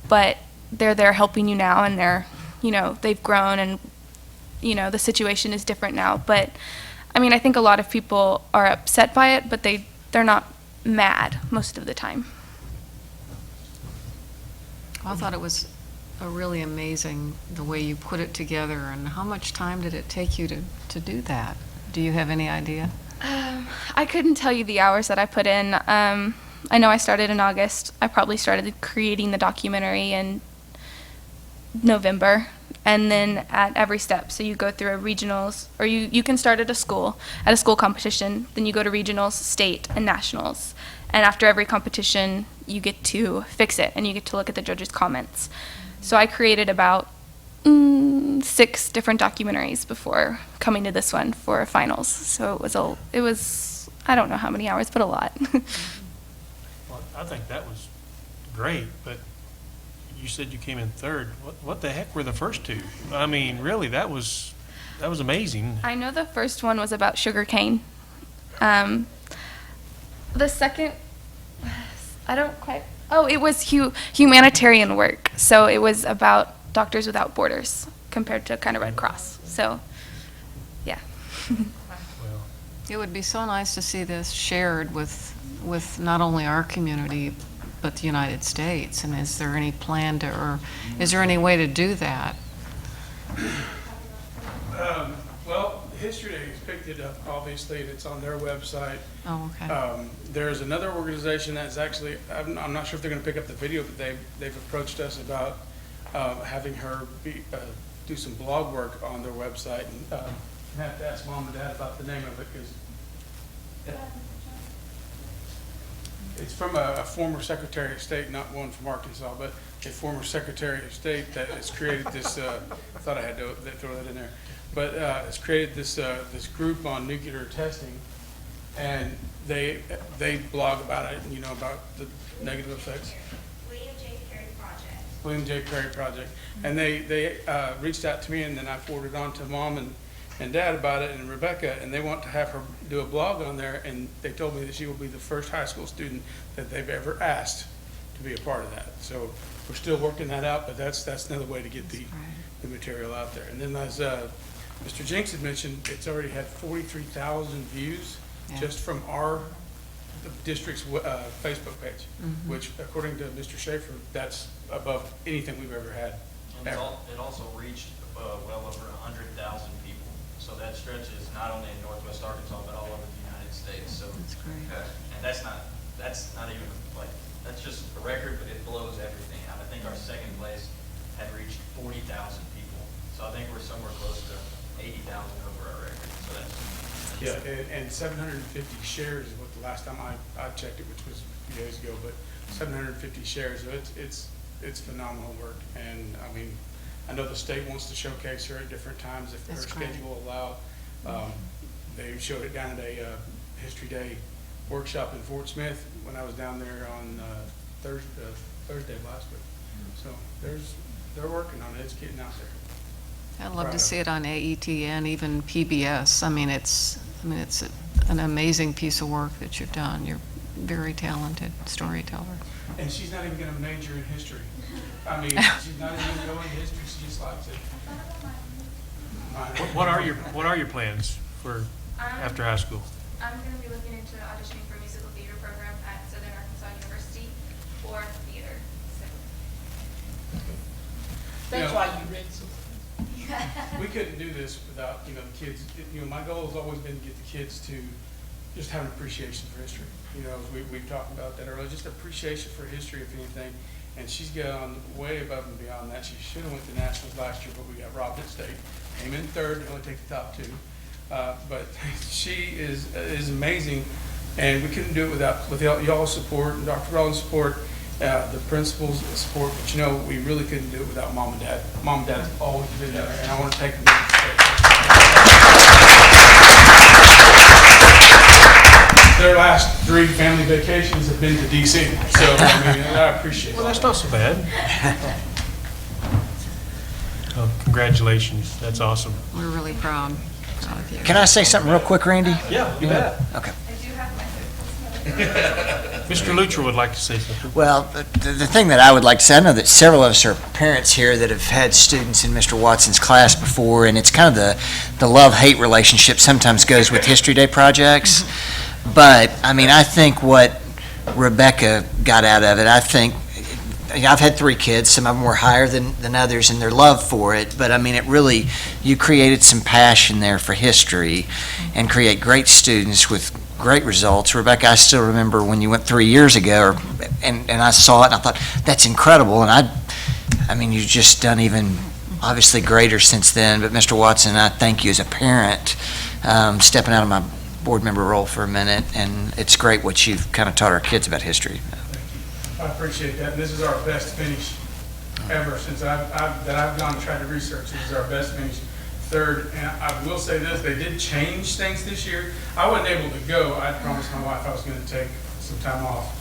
Speaker 11: but they're there helping you now, and they're, they've grown, and, the situation is different now. But, I mean, I think a lot of people are upset by it, but they're not mad most of the time.
Speaker 4: I thought it was really amazing the way you put it together, and how much time did it take you to do that? Do you have any idea?
Speaker 11: I couldn't tell you the hours that I put in. I know I started in August. I probably started creating the documentary in November, and then at every step. So you go through a regionals, or you can start at a school competition, then you go to regionals, state, and nationals. And after every competition, you get to fix it, and you get to look at the judges' comments. So I created about 6 different documentaries before coming to this one for finals. So it was I don't know how many hours, but a lot.
Speaker 1: Well, I think that was great, but you said you came in third. What the heck were the first two? I mean, really, that was amazing.
Speaker 11: I know the first one was about sugarcane. The second, I don't quite. Oh, it was humanitarian work. So it was about Doctors Without Borders compared to kind of Red Cross. So, yeah.
Speaker 1: Well,
Speaker 4: It would be so nice to see this shared with not only our community, but the United States. And is there any plan to, or is there any way to do that?
Speaker 1: Well, History Day has picked it up, obviously, and it's on their website.
Speaker 4: Oh, okay.
Speaker 1: There's another organization that's actually, I'm not sure if they're going to pick up the video, but they've approached us about having her do some blog work on their website. And I have to ask Mom and Dad about the name of it, because it's from a former Secretary of State, not one from Arkansas, but a former Secretary of State that has created this, I thought I had to throw that in there, but it's created this group on nuclear testing, and they blog about it, you know, about the negative effects. William J. Perry Project. And they reached out to me, and then I forwarded on to Mom and Dad about it, and Rebecca, and they want to have her do a blog on there, and they told me that she will be the first high school student that they've ever asked to be a part of that. So we're still working that out, but that's another way to get the material out there. And then as Mr. Jenks had mentioned, it's already had 43,000 views just from our district's Facebook page, which according to Mr. Schaefer, that's above anything we've ever had.
Speaker 18: And it also reached well over 100,000 people. So that stretches not only in Northwest Arkansas, but all over the United States. So
Speaker 4: that's great.
Speaker 18: And that's not even like, that's just a record, but it blows everything out. I think our second place had reached 40,000 people. So I think we're somewhere close to 80,000 over our record. So that's
Speaker 1: and 750 shares is what the last time I checked it, which was a few days ago, but 750 shares. So it's phenomenal work. And I mean, I know the state wants to showcase her at different times if her schedule will allow. They showed it down at a History Day workshop in Fort Smith when I was down there on Thursday of last week. So they're working on it. It's getting out there.
Speaker 4: I'd love to see it on AETN, even PBS. I mean, it's an amazing piece of work that you've done. You're a very talented storyteller.
Speaker 1: And she's not even going to major in history. I mean, she's not even going to history. She just likes it.
Speaker 19: What are your plans for after high school?
Speaker 11: I'm going to be looking into auditioning for a musical theater program at Southern Arkansas University or theater. So.
Speaker 1: That's why you read so. We couldn't do this without, the kids. My goal has always been to get the kids to just have an appreciation for history. We've talked about that earlier, just appreciation for history, if anything. And she's gone way above and beyond that. She should have went to nationals last year, but we got robbed at state. Came in third, only take the top two. But she is amazing, and we couldn't do it without y'all's support and Dr. Rollins' support, the principal's support. But we really couldn't do it without Mom and Dad. Mom and Dad have always been there, and I want to take them to the state. Their last 3 family vacations have been to DC, so I appreciate it.
Speaker 19: Well, that's not so bad. Oh, congratulations, that's awesome.
Speaker 4: We're really proud of you.
Speaker 17: Can I say something real quick, Randy?
Speaker 19: Yeah, you bet.
Speaker 17: Okay.
Speaker 19: Mr. Lutra would like to say something.
Speaker 17: Well, the thing that I would like to say, I know that several of us are parents here that have had students in Mr. Watson's class before, and it's kind of the love-hate relationship sometimes goes with History Day projects. But, I think what Rebecca got out of it, I've had 3 kids, some of them were higher than others in their love for it, but it really, you created some passion there for history and create great students with great results. Rebecca, I still remember when you went 3 years ago, and I saw it and I thought, that's incredible, and you've just done even obviously greater since then. But Mr. Watson, I thank you as a parent, stepping out of my board member role for a minute, and it's great what you've kind of taught our kids about history.
Speaker 1: I appreciate that. And this is our best finish ever since I've gone and tried to research. This is our best finish, 3rd. And I will say this, they did change things this year. I wasn't able to go. I promised my wife I was going to take some time off.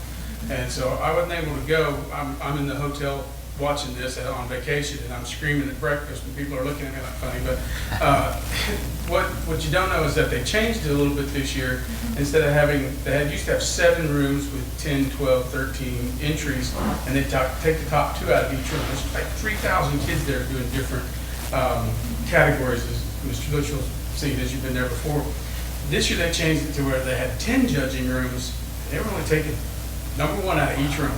Speaker 1: And so I wasn't able to go. I'm in the hotel watching this on vacation, and I'm screaming at breakfast, and people are looking at me like funny. But what you don't know is that they changed it a little bit this year. Instead of used to have 7 rooms with 10, 12, 13 entries, and they take the top 2 out of each room. There's like 3,000 kids there doing different categories, as Mr. Litchell's seen as you've been there before.
Speaker 20: This year they changed it to where they had 10 judging rooms. They were only taking number one out of each room.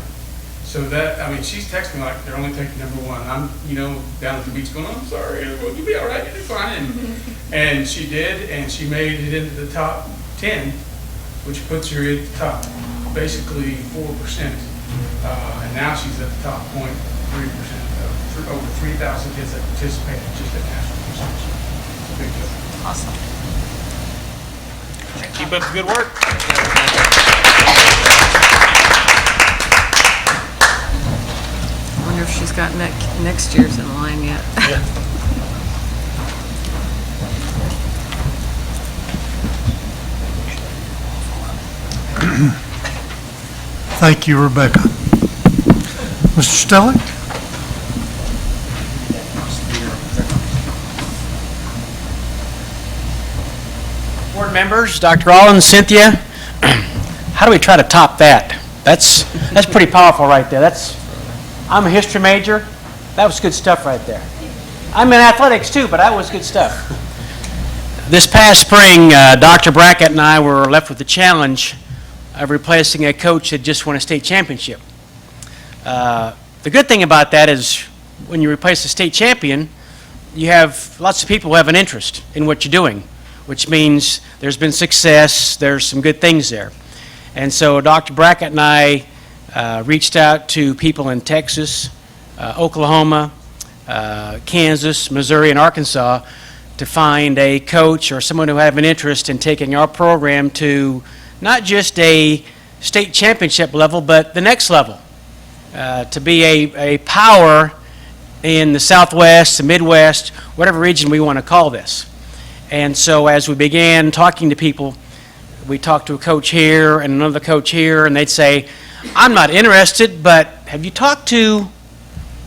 Speaker 20: So that, I mean, she's texting me like they're only taking number one. I'm, down at the beach going, I'm sorry, well, you'll be all right, you'll be fine. And she did, and she made it into the top 10, which puts her at the top, basically 4%. And now she's at the top 0.3% of over 3,000 kids that participated just at national competition. Big deal.
Speaker 4: Awesome.
Speaker 1: Keep up the good work.
Speaker 4: I wonder if she's got next year's in line yet.
Speaker 2: Thank you, Rebecca. Mr. Stellick?
Speaker 21: Board members, Dr. Rollins, Cynthia, how do we try to top that? That's pretty powerful right there. I'm a history major. That was good stuff right there. I'm in athletics too, but that was good stuff. This past spring, Dr. Brackett and I were left with the challenge of replacing a coach that just won a state championship. The good thing about that is when you replace a state champion, you have lots of people who have an interest in what you're doing, which means there's been success, there's some good things there. And so Dr. Brackett and I reached out to people in Texas, Oklahoma, Kansas, Missouri, and Arkansas to find a coach or someone who have an interest in taking our program to not just a state championship level, but the next level, to be a power in the Southwest, the Midwest, whatever region we want to call this. And so as we began talking to people, we talked to a coach here and another coach here, and they'd say, I'm not interested, but have you talked to,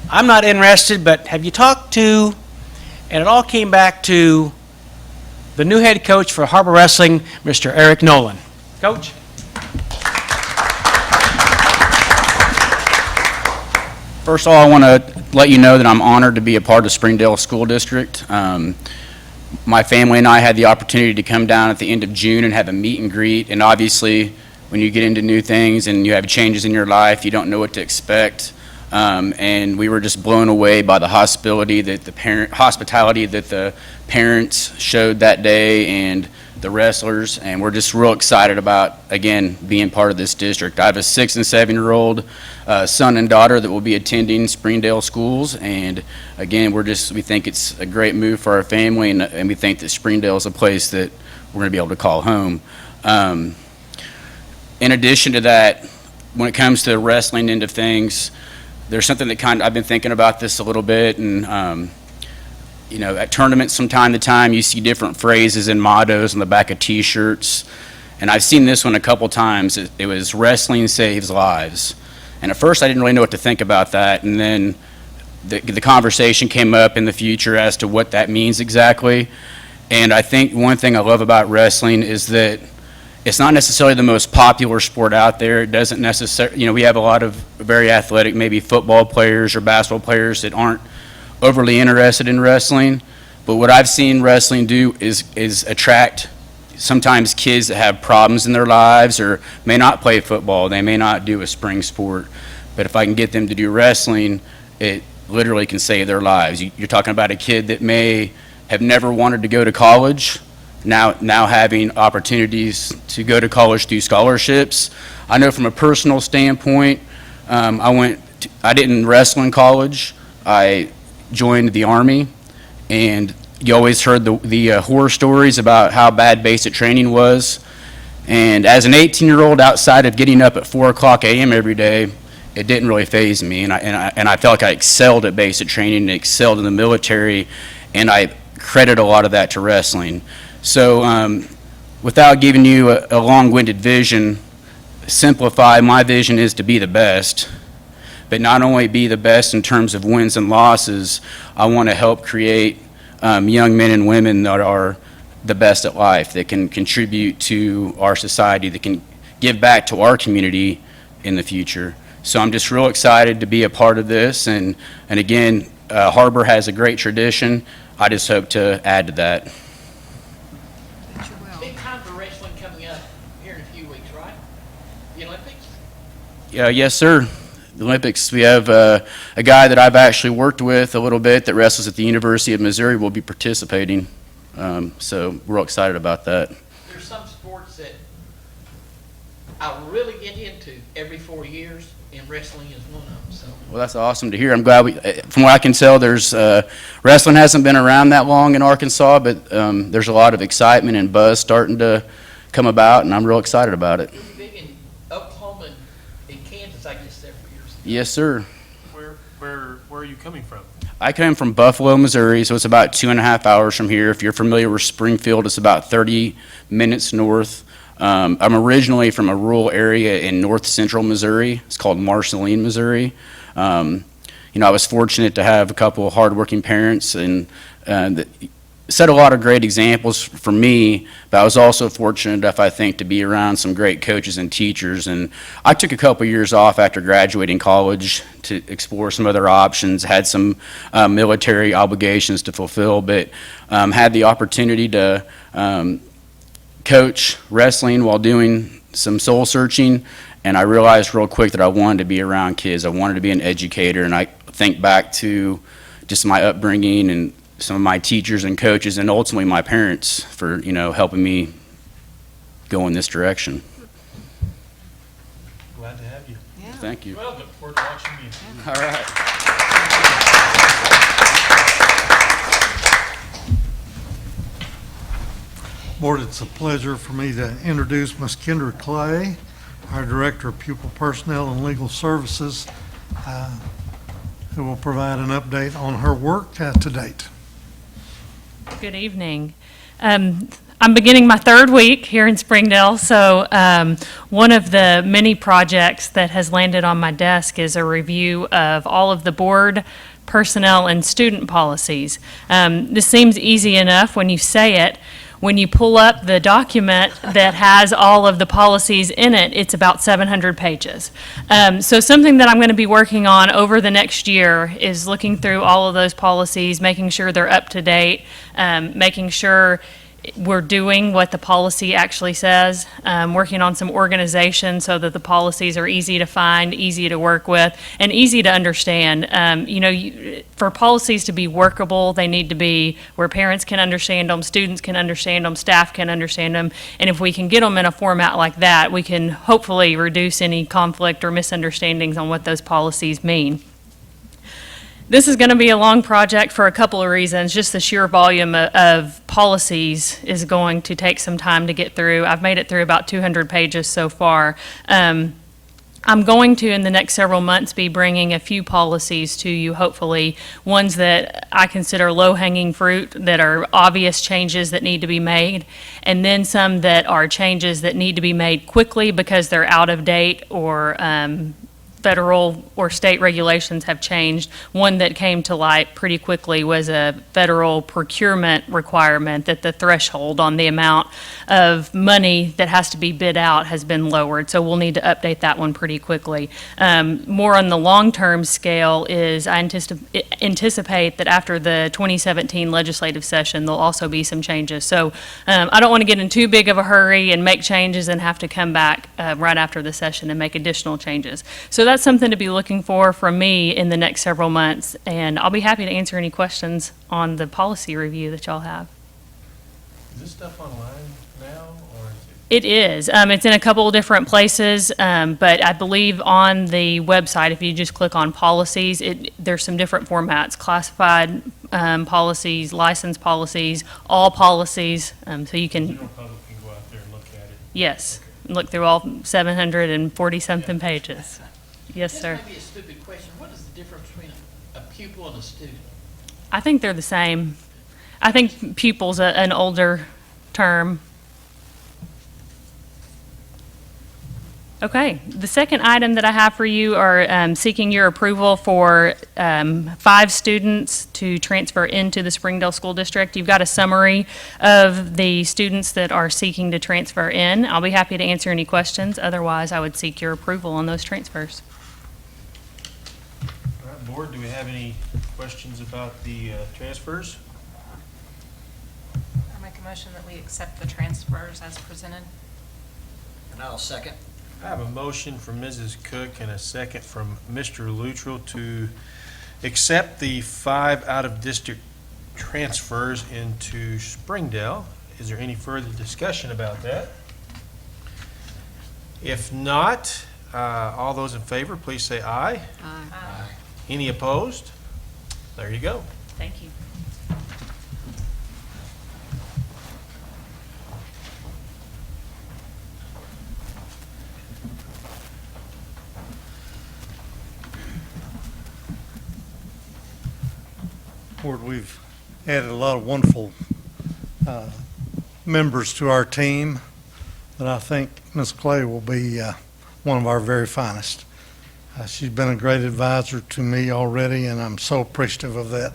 Speaker 21: I'm not interested, but have you talked to, and it all came back to the new head coach for HAR-BER Wrestling, Mr. Eric Nolan. Coach?
Speaker 22: First of all, I want to let you know that I'm honored to be a part of Springdale School District. My family and I had the opportunity to come down at the end of June and have a meet and greet, and obviously when you get into new things and you have changes in your life, you don't know what to expect. And we were just blown away by the hospitality that the parents showed that day and the wrestlers, and we're just real excited about, again, being part of this district. I have a 6- and 7-year-old son and daughter that will be attending Springdale schools, and again, we think it's a great move for our family, and we think that Springdale is a place that we're going to be able to call home. In addition to that, when it comes to the wrestling end of things, there's something that I've been thinking about this a little bit, and at tournaments from time to time, you see different phrases and mottos on the back of T-shirts, and I've seen this one a couple times. It was "Wrestling saves lives," and at first I didn't really know what to think about that, and then the conversation came up in the future as to what that means exactly. And I think one thing I love about wrestling is that it's not necessarily the most popular sport out there. It doesn't necessarily, we have a lot of very athletic, maybe football players or basketball players that aren't overly interested in wrestling. But what I've seen wrestling do is attract sometimes kids that have problems in their lives or may not play football. They may not do a spring sport. But if I can get them to do wrestling, it literally can save their lives. You're talking about a kid that may have never wanted to go to college, now having opportunities to go to college through scholarships. I know from a personal standpoint, I didn't wrestle in college. I joined the Army, and you always heard the horror stories about how bad basic training was. And as an 18-year-old, outside of getting up at 4 o'clock a.m. every day, it didn't really faze me. And I felt like I excelled at basic training and excelled in the military, and I credit a lot of that to wrestling. So without giving you a long-winded vision, simplify, my vision is to be the best. But not only be the best in terms of wins and losses, I want to help create young men and women that are the best at life, that can contribute to our society, that can give back to our community in the future. So I'm just real excited to be a part of this. And again, HAR-BER has a great tradition. I just hope to add to that.
Speaker 16: time for wrestling coming up here in a few weeks, right? The Olympics?
Speaker 22: Yeah, yes, sir. The Olympics, we have a guy that I've actually worked with a little bit that wrestles at the University of Missouri will be participating. So we're all excited about that.
Speaker 16: There's some sports that I really get into every 4 years, and wrestling is one of them. So
Speaker 22: Well, that's awesome to hear. I'm glad from what I can tell, there's, wrestling hasn't been around that long in Arkansas, but there's a lot of excitement and buzz starting to come about, and I'm real excited about it.
Speaker 16: it was big in Oklahoma and Kansas, I guess, several years ago.
Speaker 22: Yes, sir.
Speaker 1: Where are you coming from?
Speaker 22: I come from Buffalo, Missouri, so it's about 2.5 hours from here. If you're familiar with Springfield, it's about 30 minutes north. I'm originally from a rural area in north central Missouri. It's called Marceline, Missouri. I was fortunate to have a couple of hardworking parents and that set a lot of great examples for me, but I was also fortunate enough, I think, to be around some great coaches and teachers. And I took a couple years off after graduating college to explore some other options, had some military obligations to fulfill, but had the opportunity to coach wrestling while doing some soul searching, and I realized real quick that I wanted to be around kids. I wanted to be an educator, and I think back to just my upbringing and some of my teachers and coaches, and ultimately my parents for helping me go in this direction.
Speaker 1: Glad to have you.
Speaker 4: Yeah.
Speaker 22: Thank you.
Speaker 1: Well, look forward to watching you.
Speaker 22: All right.
Speaker 2: Board, it's a pleasure for me to introduce Ms. Kendra Clay, our Director of Pupil Personnel and Legal Services, who will provide an update on her work to date.
Speaker 3: Good evening. I'm beginning my third week here in Springdale, so one of the many projects that has landed on my desk is a review of all of the board, personnel, and student policies. This seems easy enough when you say it. When you pull up the document that has all of the policies in it, it's about 700 pages. So something that I'm going to be working on over the next year is looking through all of those policies, making sure they're up to date, making sure we're doing what the policy actually says, working on some organization so that the policies are easy to find, easy to work with, and easy to understand. For policies to be workable, they need to be where parents can understand them, students can understand them, staff can understand them, and if we can get them in a format like that, we can hopefully reduce any conflict or misunderstandings on what those policies mean. This is going to be a long project for a couple of reasons. Just the sheer volume of policies is going to take some time to get through. I've made it through about 200 pages so far. I'm going to, in the next several months, be bringing a few policies to you, hopefully, ones that I consider low-hanging fruit, that are obvious changes that need to be made, and then some that are changes that need to be made quickly because they're out of date or federal or state regulations have changed. One that came to light pretty quickly was a federal procurement requirement that the threshold on the amount of money that has to be bid out has been lowered. So we'll need to update that one pretty quickly. More on the long-term scale is I anticipate that after the 2017 legislative session, there'll also be some changes. So I don't want to get in too big of a hurry and make changes and have to come back right after the session and make additional changes. So that's something to be looking for from me in the next several months, and I'll be happy to answer any questions on the policy review that y'all have.
Speaker 1: Is this stuff online now, or is
Speaker 3: It is. It's in a couple of different places, but I believe on the website, if you just click on policies, there's some different formats: classified policies, licensed policies, all policies. So you can.
Speaker 1: the general public can go out there and look at it?
Speaker 3: Yes, look through all 740-something pages. Yes, sir.
Speaker 16: This may be a stupid question. What is the difference between a pupil and a student?
Speaker 3: I think they're the same. I think pupil's an older term. Okay, the second item that I have for you are seeking your approval for 5 students to transfer into the Springdale School District. You've got a summary of the students that are seeking to transfer in. I'll be happy to answer any questions. Otherwise, I would seek your approval on those transfers.
Speaker 1: All right, board, do we have any questions about the transfers?
Speaker 4: I make a
Speaker 6: motion that we accept the transfers as presented.
Speaker 17: And I'll second.
Speaker 1: I have a motion from Mrs. Cook and a second from Mr. Luttrell to accept the 5 out-of-district transfers into Springdale. Is there any further discussion about that? If not, all those in favor, please say aye.
Speaker 4: Aye.
Speaker 1: Any opposed? There you go.
Speaker 3: Thank you.
Speaker 2: Board, we've added a lot of wonderful members to our team that I think Ms. Clay will be one of our very finest. She's been a great advisor to me already, and I'm so appreciative of that.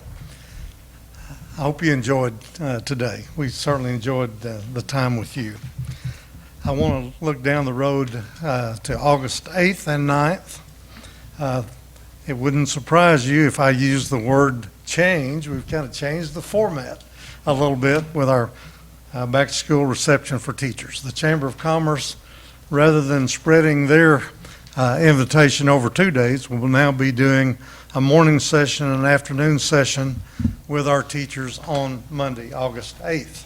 Speaker 2: I hope you enjoyed today. We certainly enjoyed the time with you. I want to look down the road to August 8th and 9th. It wouldn't surprise you if I use the word change. We've kind of changed the format a little bit with our back-to-school reception for teachers. The Chamber of Commerce, rather than spreading their invitation over 2 days, will now be doing a morning session and an afternoon session with our teachers on Monday, August 8th.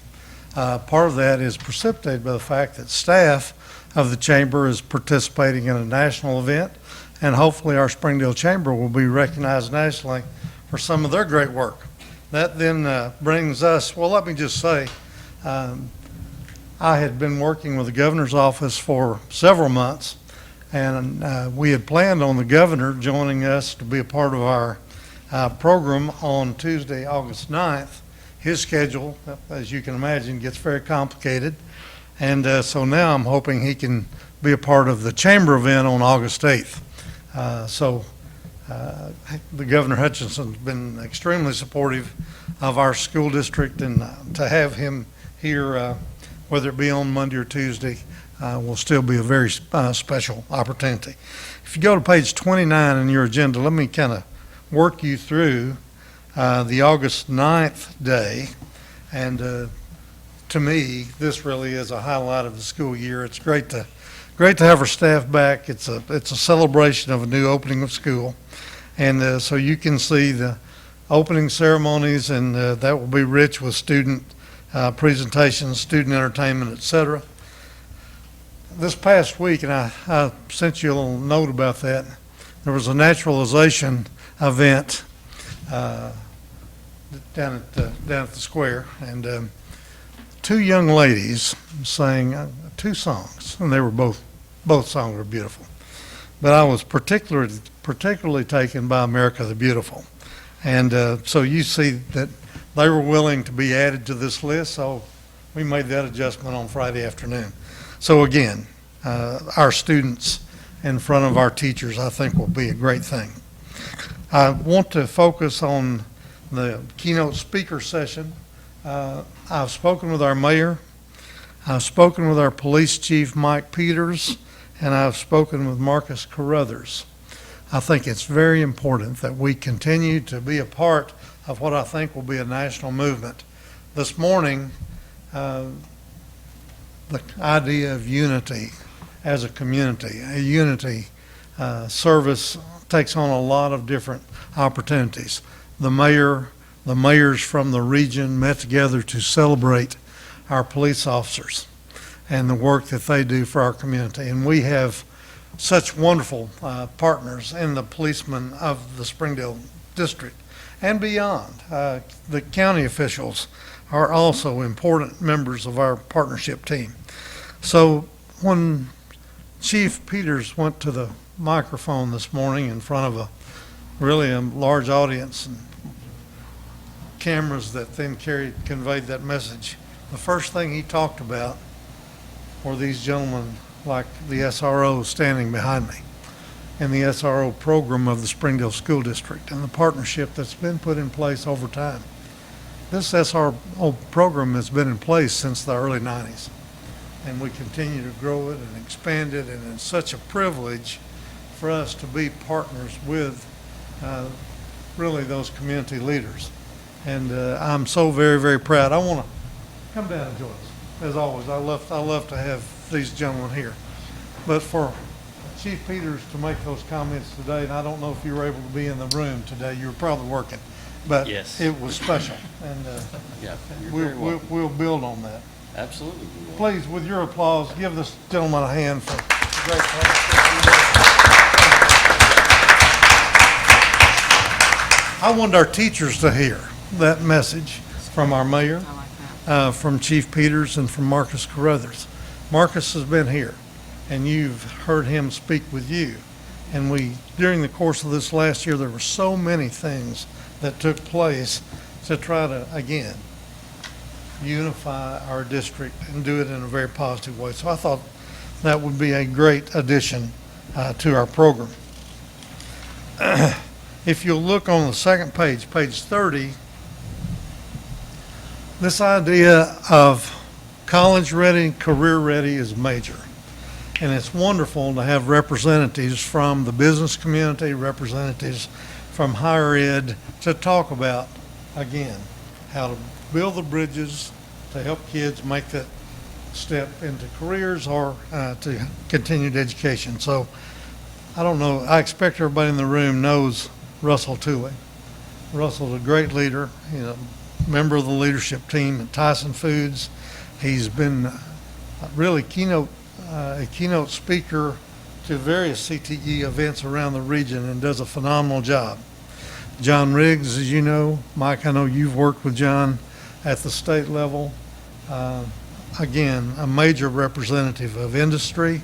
Speaker 2: Part of that is precipitated by the fact that staff of the Chamber is participating in a national event, and hopefully our Springdale Chamber will be recognized nationally for some of their great work. That then brings us, well, let me just say, I had been working with the governor's office for several months, and we had planned on the governor joining us to be a part of our program on Tuesday, August 9th. His schedule, as you can imagine, gets very complicated, and so now I'm hoping he can be a part of the chamber event on August 8th. The Governor Hutchinson's been extremely supportive of our school district, and to have him here, whether it be on Monday or Tuesday, will still be a very special opportunity. If you go to page 29 in your agenda, let me kind of work you through the August 9th day, and to me, this really is a highlight of the school year. It's great to have our staff back. It's a celebration of a new opening of school, and so you can see the opening ceremonies, and that will be rich with student presentations, student entertainment, etc. This past week, and I sent you a little note about that, there was a naturalization event down at the square, and 2 young ladies sang 2 songs, and they were both songs were beautiful. But I was particularly taken by America the Beautiful, and so you see that they were willing to be added to this list, so we made that adjustment on Friday afternoon. So again, our students in front of our teachers, I think, will be a great thing. I want to focus on the keynote speaker session. I've spoken with our mayor, I've spoken with our police chief, Mike Peters, and I've spoken with Marcus Carruthers. I think it's very important that we continue to be a part of what I think will be a national movement. This morning, the idea of unity as a community, a unity service takes on a lot of different opportunities. The mayors from the region met together to celebrate our police officers and the work that they do for our community. And we have such wonderful partners in the policemen of the Springdale district and beyond. The county officials are also important members of our partnership team. So when Chief Peters went to the microphone this morning in front of a large audience and cameras that then conveyed that message, the first thing he talked about were these gentlemen like the SRO standing behind me and the SRO program of the Springdale School District and the partnership that's been put in place over time. This SRO program has been in place since the early 90s, and we continue to grow it and expand it, and it's such a privilege for us to be partners with really those community leaders. And I'm so very, very proud. I want to come down and join us. As always, I love to have these gentlemen here. But for Chief Peters to make those comments today, and I don't know if you were able to be in the room today, you were probably working, but
Speaker 7: Yes.
Speaker 2: it was special, and
Speaker 7: Yeah, you're very welcome.
Speaker 2: we'll build on that.
Speaker 7: Absolutely.
Speaker 2: Please, with your applause, give this gentleman a hand for the great I wanted our teachers to hear that message from our mayor, from Chief Peters, and from Marcus Carruthers. Marcus has been here, and you've heard him speak with you. And during the course of this last year, there were so many things that took place to try to, again, unify our district and do it in a very positive way. So I thought that would be a great addition to our program. If you'll look on the second page, page 30, this idea of college-ready, career-ready is major. And it's wonderful to have representatives from the business community, representatives from higher ed to talk about, again, how to build the bridges to help kids make that step into careers or to continued education. So I don't know, I expect everybody in the room knows Russell Tooley. Russell's a great leader, member of the leadership team at Tyson Foods. He's been really a keynote speaker to various CTE events around the region and does a phenomenal job. John Riggs, as you know, Mike, I know you've worked with John at the state level. Again, a major representative of industry,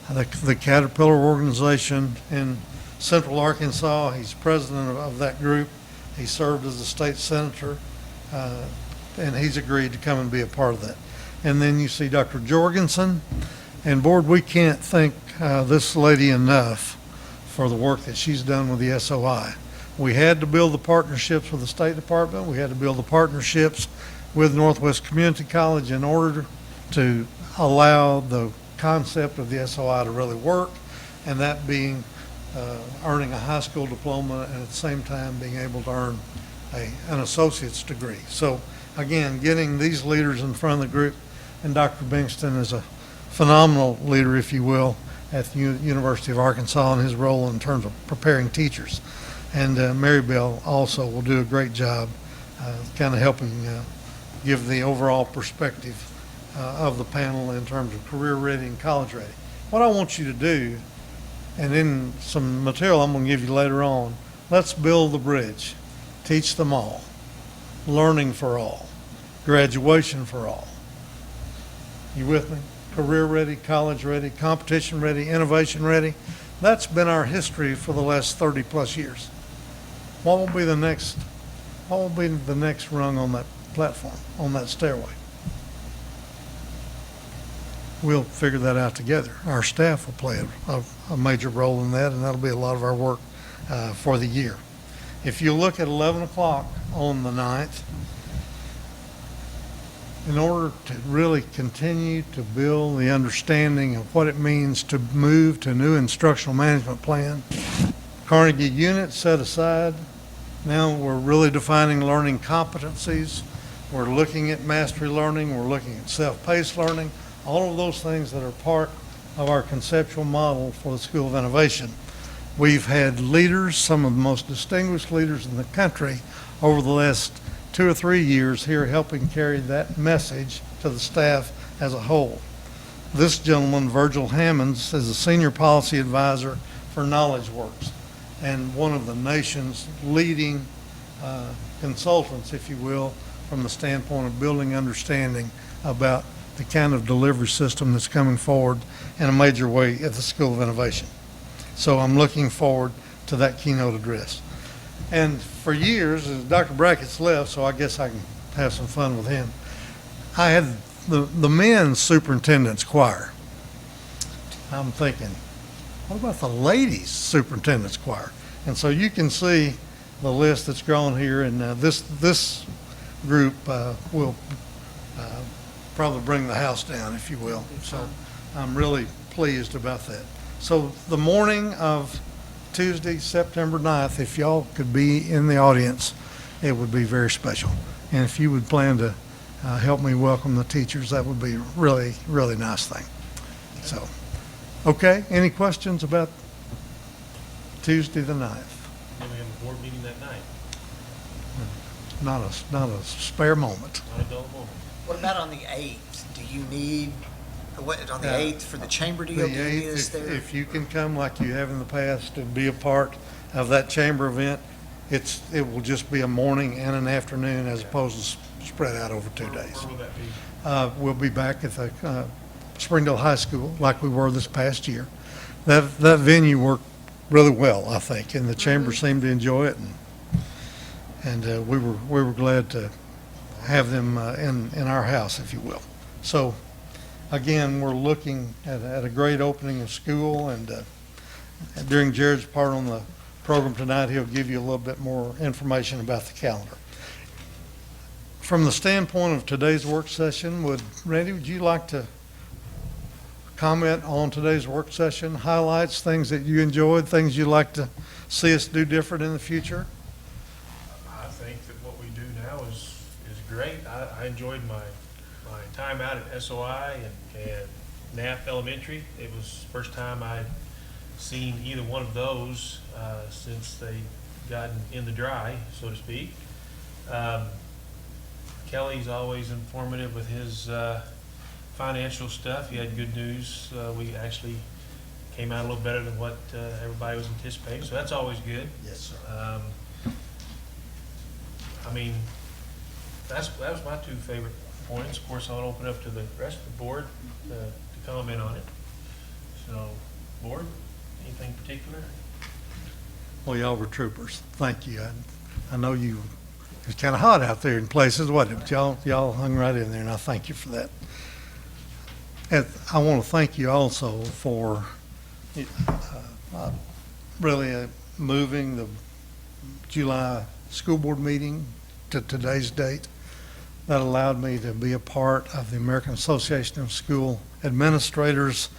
Speaker 2: the Caterpillar organization in Central Arkansas. He's president of that group. He served as a state senator, and he's agreed to come and be a part of that. And then you see Dr. Jorgensen. And board, we can't thank this lady enough for the work that she's done with the SOI. We had to build the partnerships with the State Department. We had to build the partnerships with Northwest Community College in order to allow the concept of the SOI to really work, and that being earning a high school diploma and at the same time being able to earn an associate's degree. So again, getting these leaders in front of the group, and Dr. Bingston is a phenomenal leader, if you will, at the University of Arkansas in his role in terms of preparing teachers. And Mary Bell also will do a great job kind of helping give the overall perspective of the panel in terms of career ready and college ready. What I want you to do, and in some material I'm going to give you later on, let's build the bridge. Teach them all. Learning for all. Graduation for all. You with me? Career ready, college ready, competition ready, innovation ready. That's been our history for the last 30 plus years. What will be the next rung on that platform, on that stairway? We'll figure that out together. Our staff will play a major role in that, and that'll be a lot of our work for the year. If you look at 11 o'clock on the 9th, in order to really continue to build the understanding of what it means to move to a new instructional management plan, Carnegie unit set aside. Now we're really defining learning competencies. We're looking at mastery learning. We're looking at self-paced learning. All of those things that are part of our conceptual model for the School of Innovation. We've had leaders, some of the most distinguished leaders in the country over the last 2 or 3 years here helping carry that message to the staff as a whole. This gentleman, Virgil Hammonds, is a senior policy advisor for KnowledgeWorks and one of the nation's leading consultants, if you will, from the standpoint of building understanding about the kind of delivery system that's coming forward in a major way at the School of Innovation. So I'm looking forward to that keynote address. And for years, Dr. Brackett's left, so I guess I can have some fun with him. I had the men's superintendent's choir. I'm thinking, what about the ladies' superintendent's choir? And so you can see the list that's grown here, and this group will probably bring the house down, if you will. So I'm really pleased about that. So the morning of Tuesday, September 9th, if y'all could be in the audience, it would be very special. And if you would plan to help me welcome the teachers, that would be really, really nice thing. So, okay, any questions about Tuesday the 9th?
Speaker 1: Then we have a board meeting that night.
Speaker 2: Not a spare moment.
Speaker 1: Not a dull moment.
Speaker 17: What about on the 8th? Do you need, what, on the
Speaker 2: Yeah.
Speaker 17: 8th for the chamber deal?
Speaker 2: The
Speaker 17: Do you need
Speaker 2: 8th,
Speaker 17: us there?
Speaker 2: if you can come like you have in the past and be a part of that chamber event, it will just be a morning and an afternoon as opposed to spread out over 2 days.
Speaker 1: Where will that be?
Speaker 2: We'll be back at the Springdale High School like we were this past year. That venue worked really well, I think, and the chamber seemed to enjoy it, and we were glad to have them in our house, if you will. So, again, we're looking at a great opening of school, and during Jared's part on the program tonight, he'll give you a little bit more information about the calendar. From the standpoint of today's work session, Randy, would you like to comment on today's work session, highlights, things that you enjoyed, things you'd like to see us do different in the future?
Speaker 1: I think that what we do now is great. I enjoyed my time out at SOI and Knapp Elementary. It was the first time I'd seen either one of those since they gotten in the dry, so to speak. Kelly's always informative with his financial stuff. He had good news. We actually came out a little better than what everybody was anticipating, so that's always good.
Speaker 2: Yes, sir.
Speaker 1: I mean, that was my two favorite points. Of course, I'll open up to the rest of the board to comment on it. So, board, anything particular?
Speaker 2: Well, y'all were troopers. Thank you. I know it was kind of hot out there in places, wasn't it? But y'all hung right in there, and I thank you for that. And I want to thank you also for really moving the July school board meeting to today's date. That allowed me to be a part of the American Association of School Administrators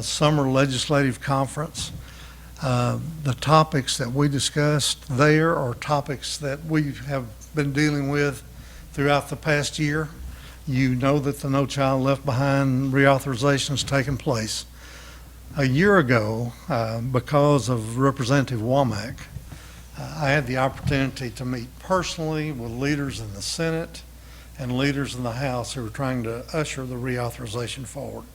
Speaker 2: Summer Legislative Conference. The topics that we discussed there are topics that we have been dealing with throughout the past year. You know that the No Child Left Behind reauthorization has taken place. A year ago, because of Representative Womack, I had the opportunity to meet personally with leaders in the Senate and leaders in the House who were trying to usher the reauthorization forward.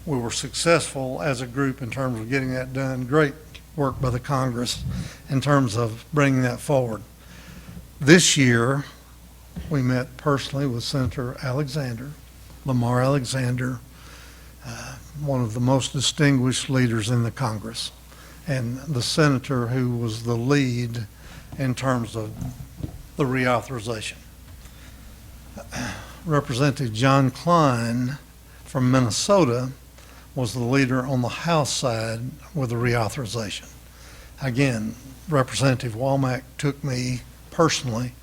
Speaker 2: We were successful as a group in terms of getting that done. Great work by the Congress in terms of bringing that forward. This year, we met personally with Senator Lamar Alexander, one of the most distinguished leaders in the Congress, and the senator who was the lead in terms of the reauthorization. Representative John Klein from Minnesota was the leader on the House side with the reauthorization. Again, Representative Womack took me personally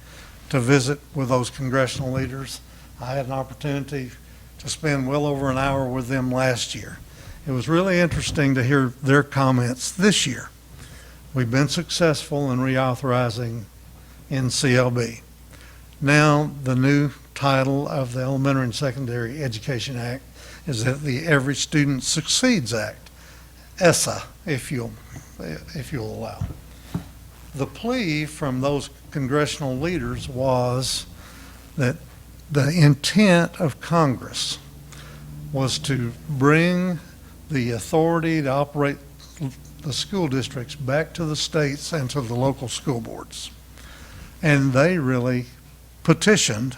Speaker 2: to visit with those congressional leaders. I had an opportunity to spend well over an hour with them last year. It was really interesting to hear their comments this year. We've been successful in reauthorizing NCLB. Now, the new title of the Elementary and Secondary Education Act is the Every Student Succeeds Act, ESSA, if you'll allow. The plea from those congressional leaders was that the intent of Congress was to bring the authority to operate the school districts back to the states and to the local school boards. And they really petitioned.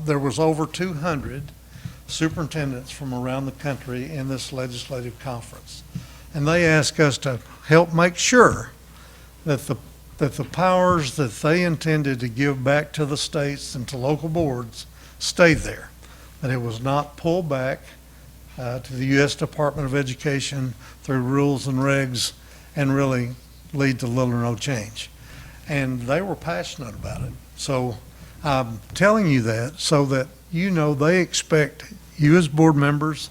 Speaker 2: There was over 200 superintendents from around the country in this legislative conference. And they asked us to help make sure that the powers that they intended to give back to the states and to local boards stayed there, that it was not pulled back to the U.S. Department of Education through rules and regs and really lead to little or no change. And they were passionate about it. So I'm telling you that so that you know they expect you as board members,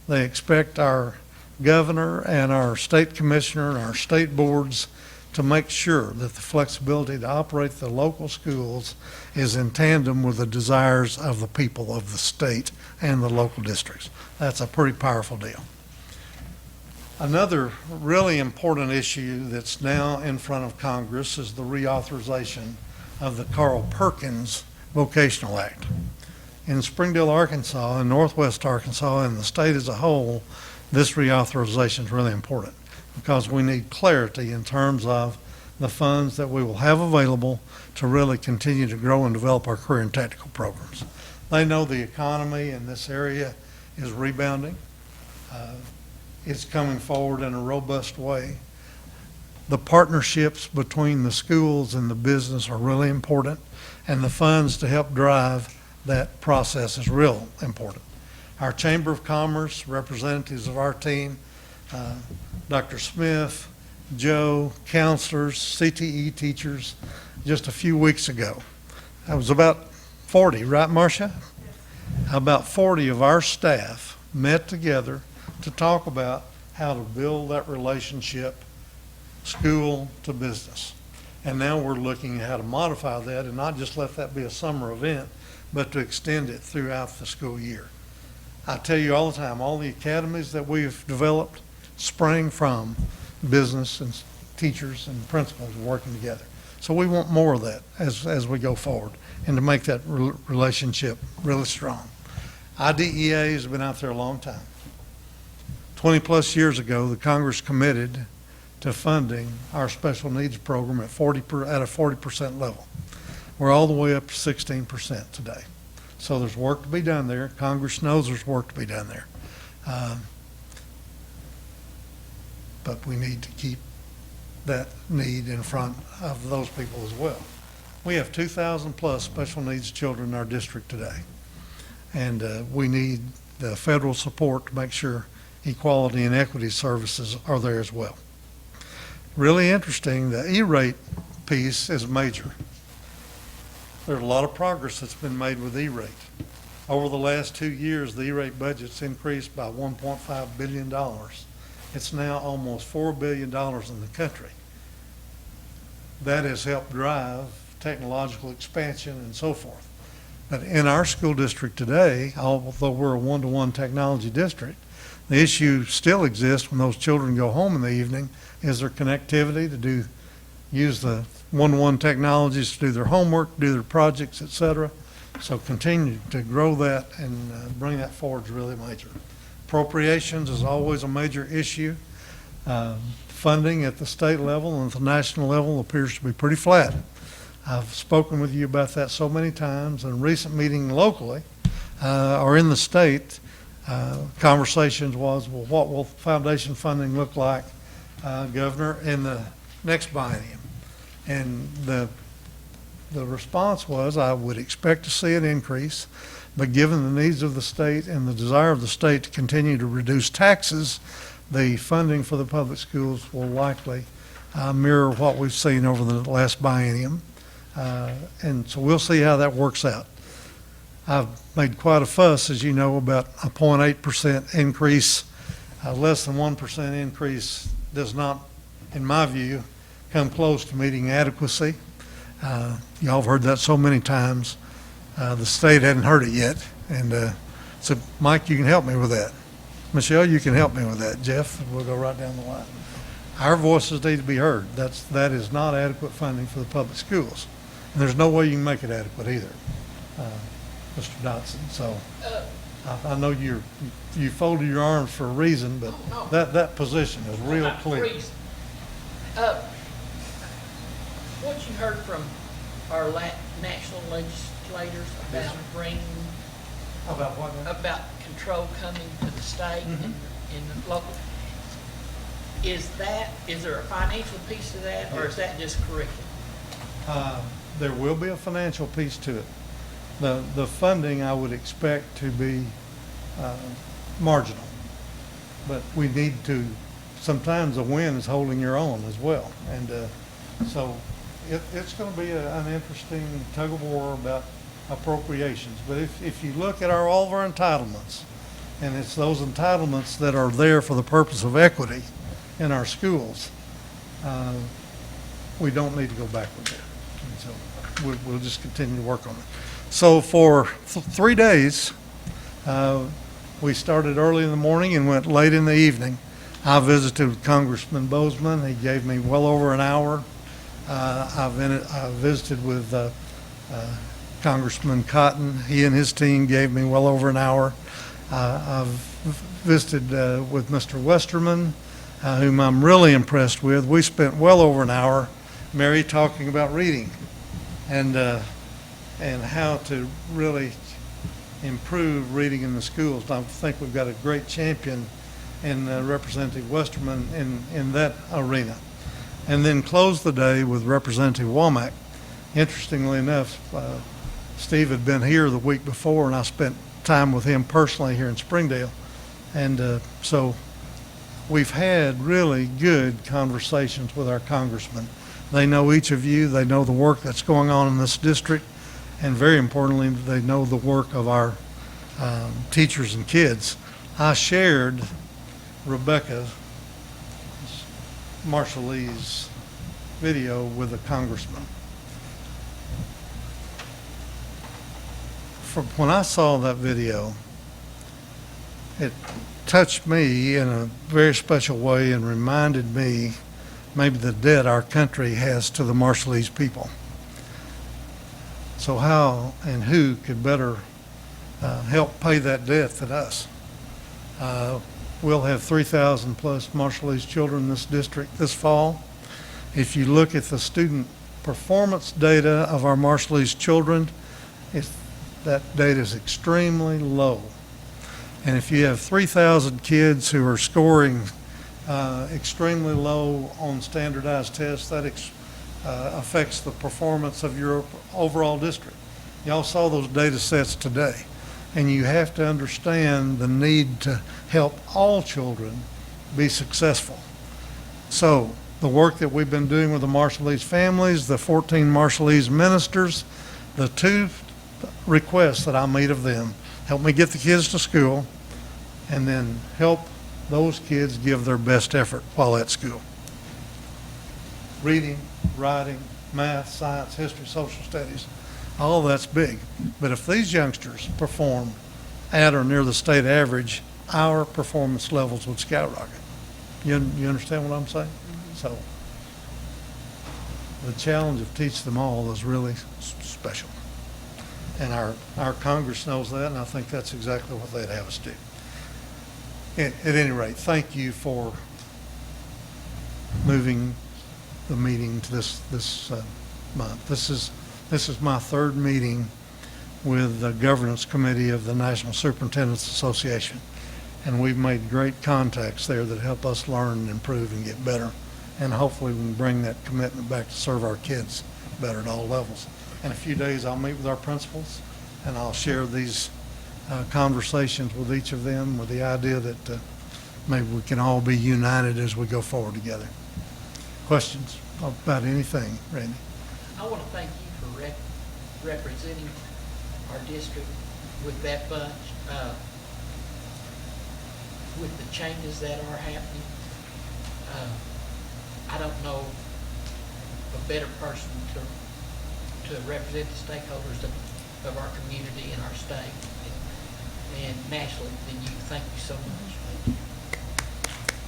Speaker 2: they expect our governor and our state commissioner and our state boards to make sure that the flexibility to operate the local schools is in tandem with the desires of the people of the state and the local districts. That's a pretty powerful deal. Another really important issue that's now in front of Congress is the reauthorization of the Carl Perkins Vocational Act. In Springdale, Arkansas, and Northwest Arkansas, and the state as a whole, this reauthorization is really important because we need clarity in terms of the funds that we will have available to really continue to grow and develop our career and technical programs. They know the economy in this area is rebounding. It's coming forward in a robust way. The partnerships between the schools and the business are really important, and the funds to help drive that process is real important. Our Chamber of Commerce, representatives of our team, Dr. Smith, Joe, counselors, CTE teachers, just a few weeks ago. That was about 40, right, Marcia? About 40 of our staff met together to talk about how to build that relationship, school to business. And now we're looking at how to modify that and not just let that be a summer event, but to extend it throughout the school year. I tell you all the time, all the academies that we've developed sprang from business and teachers and principals working together. So we want more of that as we go forward and to make that relationship really strong. IDEA has been out there a long time. 20 plus years ago, the Congress committed to funding our special needs program at a 40% level. We're all the way up to 16% today. So there's work to be done there. Congress knows there's work to be done there. But we need to keep that need in front of those people as well. We have 2,000 plus special needs children in our district today. And we need the federal support to make sure equality and equity services are there as well. Really interesting, the E-rate piece is major. There's a lot of progress that's been made with E-rate. Over the last 2 years, the E-rate budget's increased by $1.5 billion. It's now almost $4 billion in the country. That has helped drive technological expansion and so forth. But in our school district today, although we're a one-to-one technology district, the issue still exists when those children go home in the evening is their connectivity to use the one-to-one technologies to do their homework, do their projects, et cetera. So continue to grow that and bring that forward is really major. Appropriations is always a major issue. Funding at the state level and at the national level appears to be pretty flat. I've spoken with you about that so many times. In a recent meeting locally or in the state, conversations was, well, what will foundation funding look like, Governor, in the next biennium? And the response was, I would expect to see an increase, but given the needs of the state and the desire of the state to continue to reduce taxes, the funding for the public schools will likely mirror what we've seen over the last biennium. And so we'll see how that works out. I've made quite a fuss, as you know, about a 0.8% increase. Less than 1% increase does not, in my view, come close to meeting adequacy. Y'all have heard that so many times. The state hadn't heard it yet. And so, Mike, you can help me with that. Michelle, you can help me with that. Jeff, we'll go right down the line. Our voices need to be heard. That is not adequate funding for the public schools. And there's no way you can make it adequate either, Mr. Dotson. So I know you folded your arms for a reason, but that position is real clear.
Speaker 16: What you heard from our national legislators about bringing
Speaker 2: about what?
Speaker 16: About control coming to the state and the local. Is there a financial piece to that, or is that just curriculum?
Speaker 2: There will be a financial piece to it. The funding I would expect to be marginal, but we need to. Sometimes the wind is holding your own as well, and so it's going to be an interesting tug of war about appropriations. But if you look at all of our entitlements, and it's those entitlements that are there for the purpose of equity in our schools, we don't need to go backward there. And so we'll just continue to work on it. So for 3 days, we started early in the morning and went late in the evening. I visited Congressman Bozeman. He gave me well over an hour. I visited with Congressman Cotton. He and his team gave me well over an hour. I've visited with Mr. Westerman, whom I'm really impressed with. We spent well over an hour, Mary, talking about reading and how to really improve reading in the schools. I think we've got a great champion in Representative Westerman in that arena. And then close the day with Representative Womack. Interestingly enough, Steve had been here the week before, and I spent time with him personally here in Springdale. And so we've had really good conversations with our congressmen. They know each of you. They know the work that's going on in this district. And very importantly, they know the work of our teachers and kids. I shared Rebecca Marshallese video with a congressman. When I saw that video, it touched me in a very special way and reminded me maybe the debt our country has to the Marshallese people. So how and who could better help pay that debt than us? We'll have 3,000 plus Marshallese children in this district this fall. If you look at the student performance data of our Marshallese children, that data is extremely low. And if you have 3,000 kids who are scoring extremely low on standardized tests, that affects the performance of your overall district. Y'all saw those data sets today. And you have to understand the need to help all children be successful. So the work that we've been doing with the Marshallese families, the 14 Marshallese ministers, the 2 requests that I made of them, help me get the kids to school, and then help those kids give their best effort while at school. Reading, writing, math, science, history, social studies, all that's big. But if these youngsters perform at or near the state average, our performance levels would skyrocket. You understand what I'm saying? Mm-hmm. So the challenge of teach them all is really special. And our Congress knows that, and I think that's exactly what they'd have us do. At any rate, thank you for moving the meeting to this month. This is my 3rd meeting with the governance committee of the National Superintendents Association, and we've made great contacts there that help us learn and improve and get better, and hopefully we can bring that commitment back to serve our kids better at all levels. In a few days, I'll meet with our principals, and I'll share these conversations with each of them with the idea that maybe we can all be united as we go forward together. Questions about anything, Randy?
Speaker 16: I want to thank you for representing our district with that bunch, with the changes that are happening. I don't know a better person to represent the stakeholders of our community and our state and nationally than you. Thank you so much.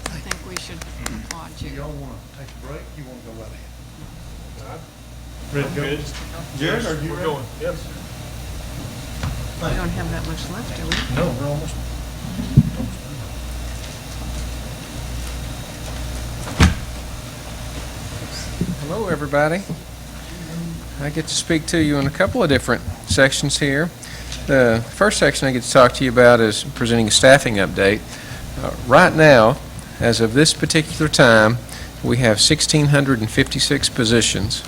Speaker 4: I think we should applaud you.
Speaker 2: Y'all want to take a break? You want to go right ahead?
Speaker 19: Ready to go?
Speaker 2: Jared, are you
Speaker 19: We're
Speaker 2: ready?
Speaker 19: going. Yep.
Speaker 4: We don't have that much left, do we?
Speaker 2: No, we're almost.
Speaker 8: Hello, everybody. I get to speak to you in a couple of different sections here. The first section I get to talk to you about is presenting a staffing update. Right now, as of this particular time, we have 1,656 positions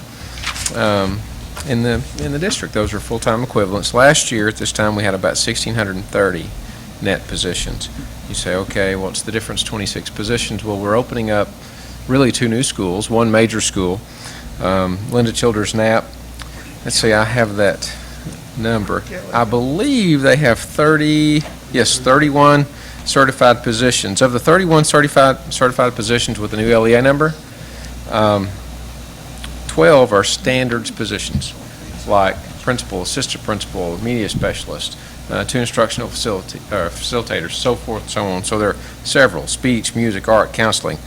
Speaker 8: in the district. Those are full-time equivalents. Last year at this time we had about 1,630 net positions. You say, okay, what's the difference? 26 positions. Well, we're opening up really 2 new schools, 1 major school, Linda Childers Knapp. Let's see, I have that number. I believe they have 31 certified positions. Of the 31 certified positions with the new LEA number, 12 are standards positions, like principal, assistant principal, media specialist, two instructional facilitators, so forth, so on. So there are several: speech, music, art, counseling.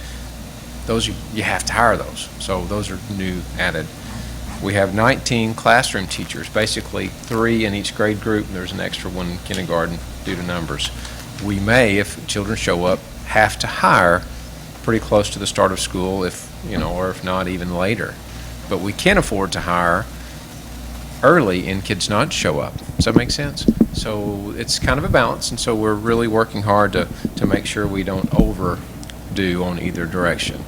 Speaker 8: Those you have to hire those. So those are new added. We have 19 classroom teachers, basically 3 in each grade group, and there's an extra one in kindergarten due to numbers. We may, if children show up, have to hire pretty close to the start of school, or if not, even later. But we can afford to hire early and kids not show up. Does that make sense? So it's kind of a balance, and so we're really working hard to make sure we don't overdo on either direction.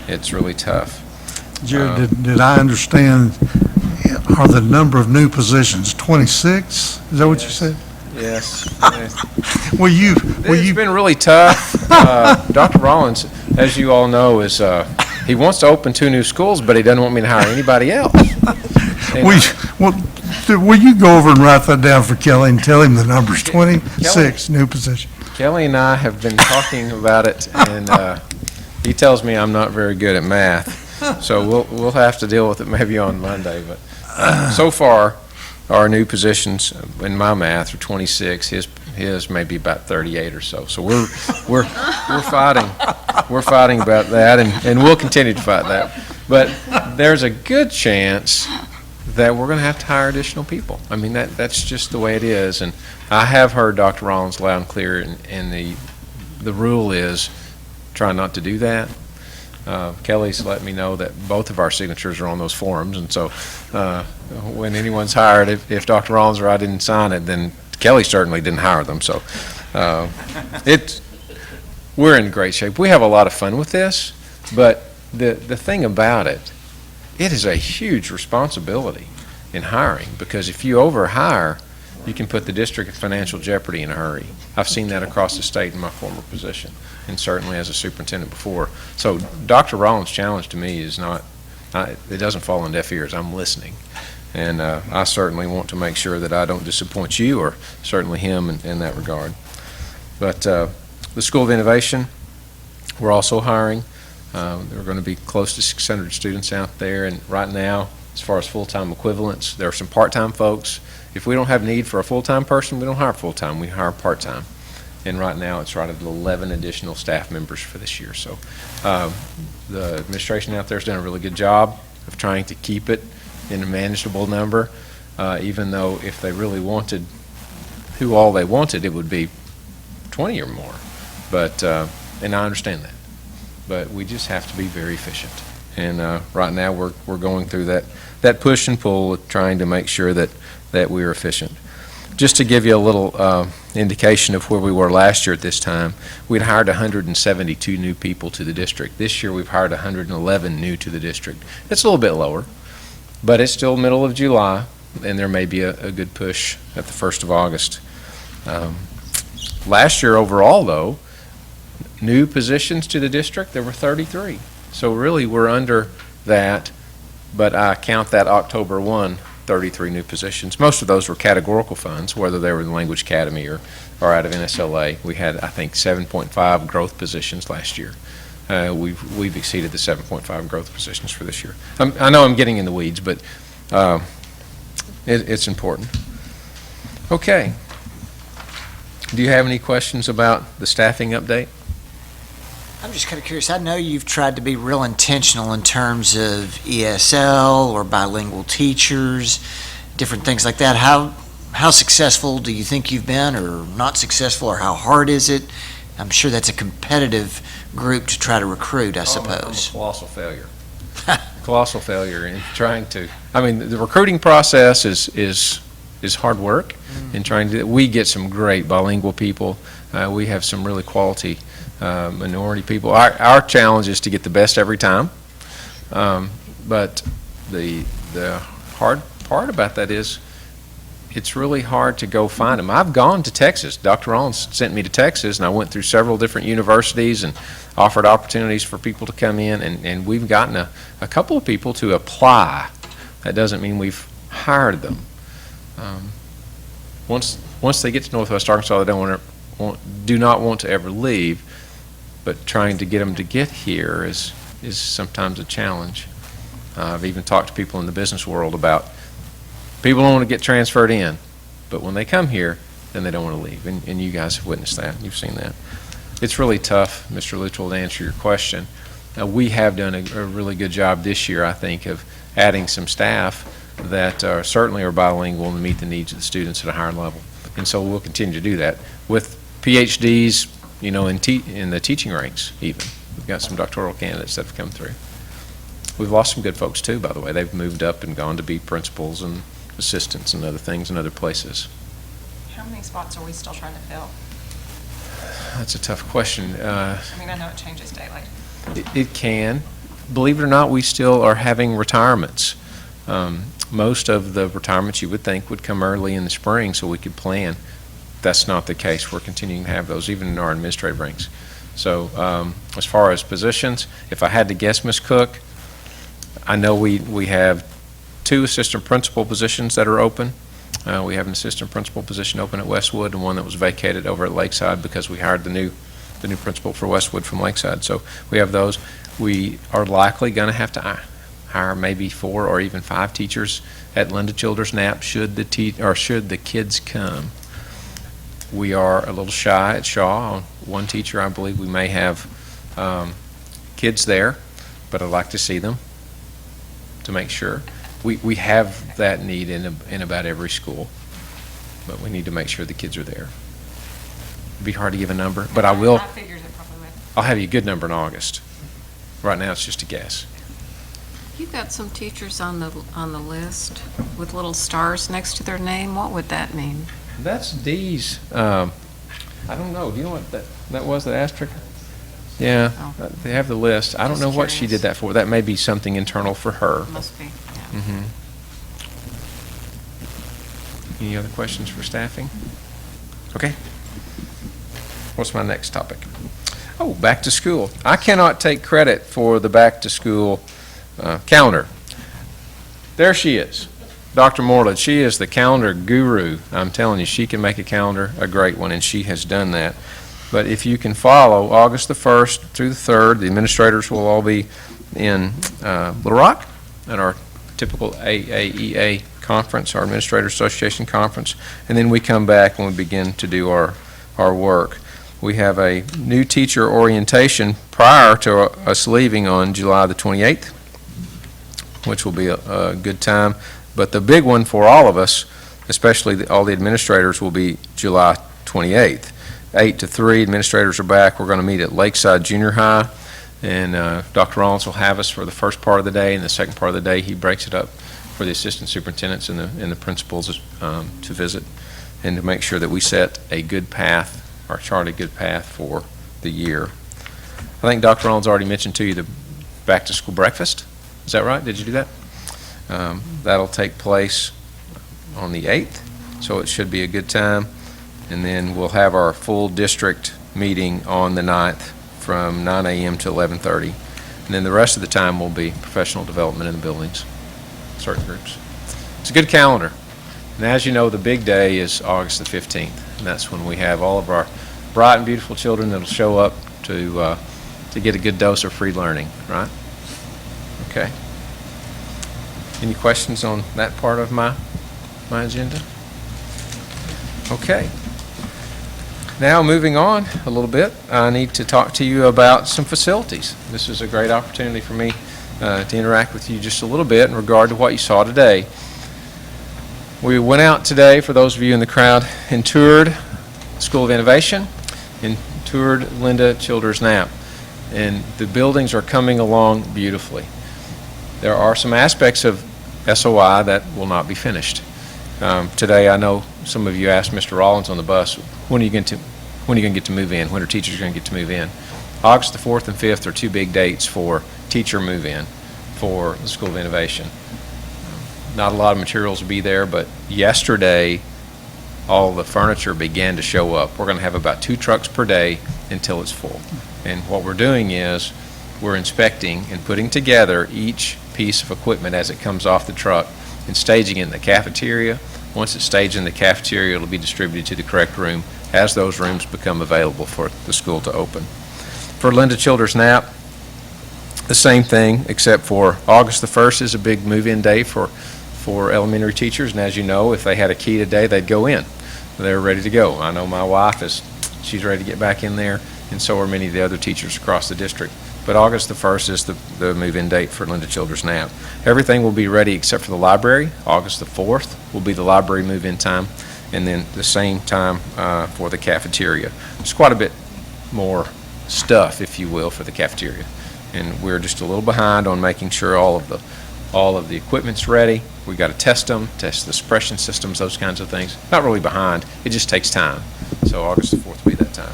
Speaker 8: It's really tough.
Speaker 2: Jared, did I understand, are the number of new positions 26? Is that what you said?
Speaker 8: Yes.
Speaker 2: It's
Speaker 8: been really tough. Dr. Rollins, as you all know, he wants to open 2 new schools, but he doesn't want me to hire anybody else.
Speaker 2: Will you go over and write that down for Kelly and tell him the number's 26 new positions?
Speaker 8: Kelly and I have been talking about it, and he tells me I'm not very good at math. So we'll have to deal with it maybe on Monday. But so far, our new positions in my math are 26. His may be about 38 or so. So we're fighting. We're fighting about that, and we'll continue to fight that. But there's a good chance that we're going to have to hire additional people. I mean, that's just the way it is. And I have heard Dr. Rollins loud and clear, and the rule is try not to do that. Kelly's let me know that both of our signatures are on those forms, and so when anyone's hired, if Dr. Rollins or I didn't sign it, then Kelly certainly didn't hire them. So we're in great shape. We have a lot of fun with this, but the thing about it is a huge responsibility in hiring, because if you overhire, you can put the district at financial jeopardy in a hurry. I've seen that across the state in my former position, and certainly as a superintendent before. So Dr. Rollins' challenge to me is it doesn't fall on deaf ears. I'm listening. And I certainly want to make sure that I don't disappoint you, or certainly him in that regard. But the School of Innovation, we're also hiring. There are going to be close to 600 students out there, and right now, as far as full-time equivalents, there are some part-time folks. If we don't have need for a full-time person, we don't hire full-time, we hire part-time. And right now, it's right at 11 additional staff members for this year. So the administration out there has done a really good job of trying to keep it in a manageable number, even though if they really wanted all they wanted, it would be 20 or more. But, and I understand that. But we just have to be very efficient. And right now, we're going through that push and pull, trying to make sure that we're efficient. Just to give you a little indication of where we were last year at this time, we'd hired 172 new people to the district. This year, we've hired 111 new to the district. It's a little bit lower, but it's still middle of July, and there may be a good push at the 1st of August. Last year overall, though, new positions to the district, there were 33. So really, we're under that, but I count that October 1, 33 new positions. Most of those were categorical funds, whether they were in the Language Academy or out of NSLA. We had, I think, 7.5 growth positions last year. We've exceeded the 7.5 growth positions for this year. I know I'm getting in the weeds, but it's important. Okay. Do you have any questions about the staffing update?
Speaker 17: I'm just kind of curious. I know you've tried to be real intentional in terms of ESL or bilingual teachers, different things like that. How successful do you think you've been, or not successful, or how hard is it? I'm sure that's a competitive group to try to recruit, I suppose.
Speaker 8: Colossal failure. Colossal failure in trying to. I mean, the recruiting process is hard work in trying to. We get some great bilingual people. We have some really quality minority people. Our challenge is to get the best every time, but the hard part about that is it's really hard to go find them. I've gone to Texas. Dr. Rollins sent me to Texas, and I went through several different universities and offered opportunities for people to come in, and we've gotten a couple of people to apply. That doesn't mean we've hired them. Once they get to Northwest Arkansas, they do not want to ever leave. But trying to get them to get here is sometimes a challenge. I've even talked to people in the business world about people don't want to get transferred in, but when they come here, then they don't want to leave. And you guys have witnessed that. You've seen that. It's really tough, Mr. Litchell, to answer your question. We have done a really good job this year, I think, of adding some staff that certainly are bilingual and meet the needs of the students at a higher level. And so we'll continue to do that with PhDs, you know, in the teaching ranks even. We've got some doctoral candidates that have come through. We've lost some good folks too, by the way. They've moved up and gone to be principals and assistants and other things in other places.
Speaker 6: How many spots are we still trying to fill?
Speaker 8: That's a tough question.
Speaker 6: I mean, I know it changes daily.
Speaker 8: It can. Believe it or not, we still are having retirements. Most of the retirements you would think would come early in the spring so we could plan. That's not the case. We're continuing to have those even in our administrative ranks. So as far as positions, if I had to guess, Ms. Cook, I know we have 2 assistant principal positions that are open. We have an assistant principal position open at Westwood and one that was vacated over at Lakeside because we hired the new principal for Westwood from Lakeside. So we have those. We are likely going to have to hire maybe 4 or even 5 teachers at Linda Childers Knapp should the kids come. We are a little shy at Shaw on 1 teacher. I believe we may have kids there, but I'd like to see them to make sure. We have that need in about every school, but we need to make sure the kids are there. It'd be hard to give a number, but I will.
Speaker 6: I figured it probably would.
Speaker 8: I'll have you a good number in August. Right now, it's just a guess.
Speaker 4: You've got some teachers on the list with little stars next to their name. What would that mean?
Speaker 8: That's Dee's. I don't know. Do you know what that was, that asterisk? Yeah, they have the list. I don't know what she did that for. That may be something internal for her.
Speaker 4: Must be, yeah.
Speaker 8: Mm-hmm. Any other questions for staffing? Okay. What's my next topic? Oh, back to school. I cannot take credit for the back to school calendar. There she is, Dr. Moreland. She is the calendar guru. I'm telling you, she can make a calendar a great one, and she has done that. But if you can follow August the 1st through the 3rd, the administrators will all be in Little Rock at our typical AAEA conference, our Administrators Association conference, and then we come back and we begin to do our work. We have a new teacher orientation prior to us leaving on July the 28th, which will be a good time. But the big one for all of us, especially all the administrators, will be July 28th. 8 to 3, administrators are back. We're going to meet at Lakeside Junior High, and Dr. Rollins will have us for the first part of the day, and the second part of the day he breaks it up for the assistant superintendents and the principals to visit and to make sure that we set a good path or chart a good path for the year. I think Dr. Rollins already mentioned to you the back to school breakfast. Is that right? Did you do that? That'll take place on the 8th, so it should be a good time. And then we'll have our full district meeting on the 9th from 9 a.m. to 11:30. And then the rest of the time will be professional development in the buildings, certain groups. It's a good calendar. And as you know, the big day is August the 15th. And that's when we have all of our bright and beautiful children that'll show up to get a good dose of free learning, right? Okay. Any questions on that part of my agenda? Okay. Now, moving on a little bit, I need to talk to you about some facilities. This is a great opportunity for me to interact with you just a little bit in regard to what you saw today. We went out today, for those of you in the crowd, and toured School of Innovation and toured Linda Childers Knapp. And the buildings are coming along beautifully. There are some aspects of SOI that will not be finished. Today, I know some of you asked Mr. Rollins on the bus, when are you going to get to move in? When are teachers going to get to move in? August the 4th and 5th are 2 big dates for teacher move-in for the School of Innovation. Not a lot of materials will be there, but yesterday, all the furniture began to show up. We're going to have about 2 trucks per day until it's full. And what we're doing is we're inspecting and putting together each piece of equipment as it comes off the truck and staging it in the cafeteria. Once it's staged in the cafeteria, it'll be distributed to the correct room as those rooms become available for the school to open. For Linda Childers Knapp, the same thing, except for August the 1st is a big move-in day for elementary teachers, and as you know, if they had a key today, they'd go in. They're ready to go. I know my wife she's ready to get back in there, and so are many of the other teachers across the district. But August the 1st is the move-in date for Linda Childers Knapp. Everything will be ready except for the library. August the 4th will be the library move-in time, and then the same time for the cafeteria. There's quite a bit more stuff, if you will, for the cafeteria, and we're just a little behind on making sure all of the equipment's ready. We got to test them, test the suppression systems, those kinds of things. Not really behind. It just takes time. So August the 4th will be that time.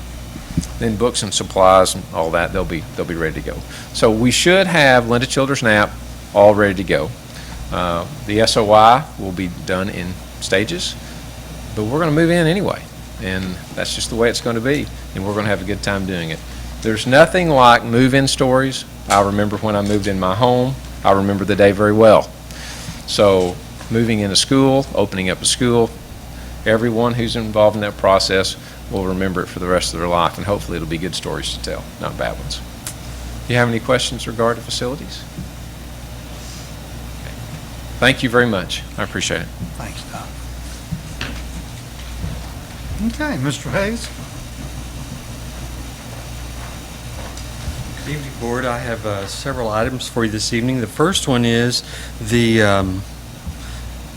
Speaker 8: Then books and supplies and all that, they'll be ready to go. So we should have Linda Childers Knapp all ready to go. The SOI will be done in stages, but we're going to move in anyway, and that's just the way it's going to be, and we're going to have a good time doing it. There's nothing like move-in stories. I remember when I moved in my home. I remember the day very well. So moving into school, opening up a school, everyone who's involved in that process will remember it for the rest of their life, and hopefully it'll be good stories to tell, not bad ones. Do you have any questions regarding facilities? Okay. Thank you very much. I appreciate it.
Speaker 2: Thanks, Don. Okay, Mr. Hayes.
Speaker 10: Good evening, Board. I have several items for you this evening. The first one is the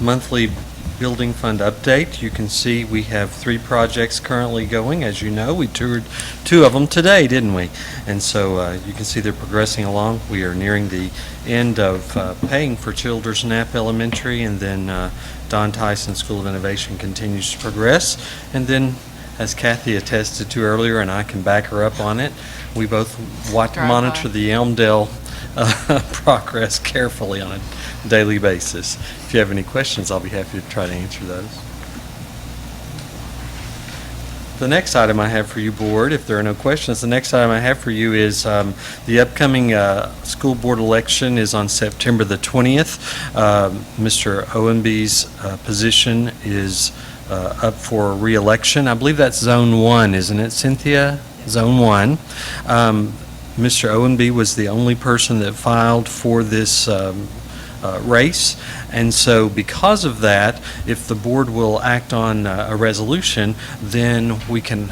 Speaker 10: monthly building fund update. You can see we have 3 projects currently going. As you know, we toured 2 of them today, didn't we? And so you can see they're progressing along. We are nearing the end of paying for Childers Knapp Elementary, and then Don Tyson School of Innovation continues to progress. And then, as Kathy attested to earlier, and I can back her up on it, we both monitor the Elmdale progress carefully on a daily basis. If you have any questions, I'll be happy to try to answer those. The next item I have for you, Board, if there are no questions, the next item I have for you is the upcoming school board election is on September the 20th. Mr. Owenby's position is up for re-election. I believe that's Zone 1, isn't it, Cynthia? Zone 1. Mr. Owenby was the only person that filed for this race, and so because of that, if the board will act on a resolution, then we can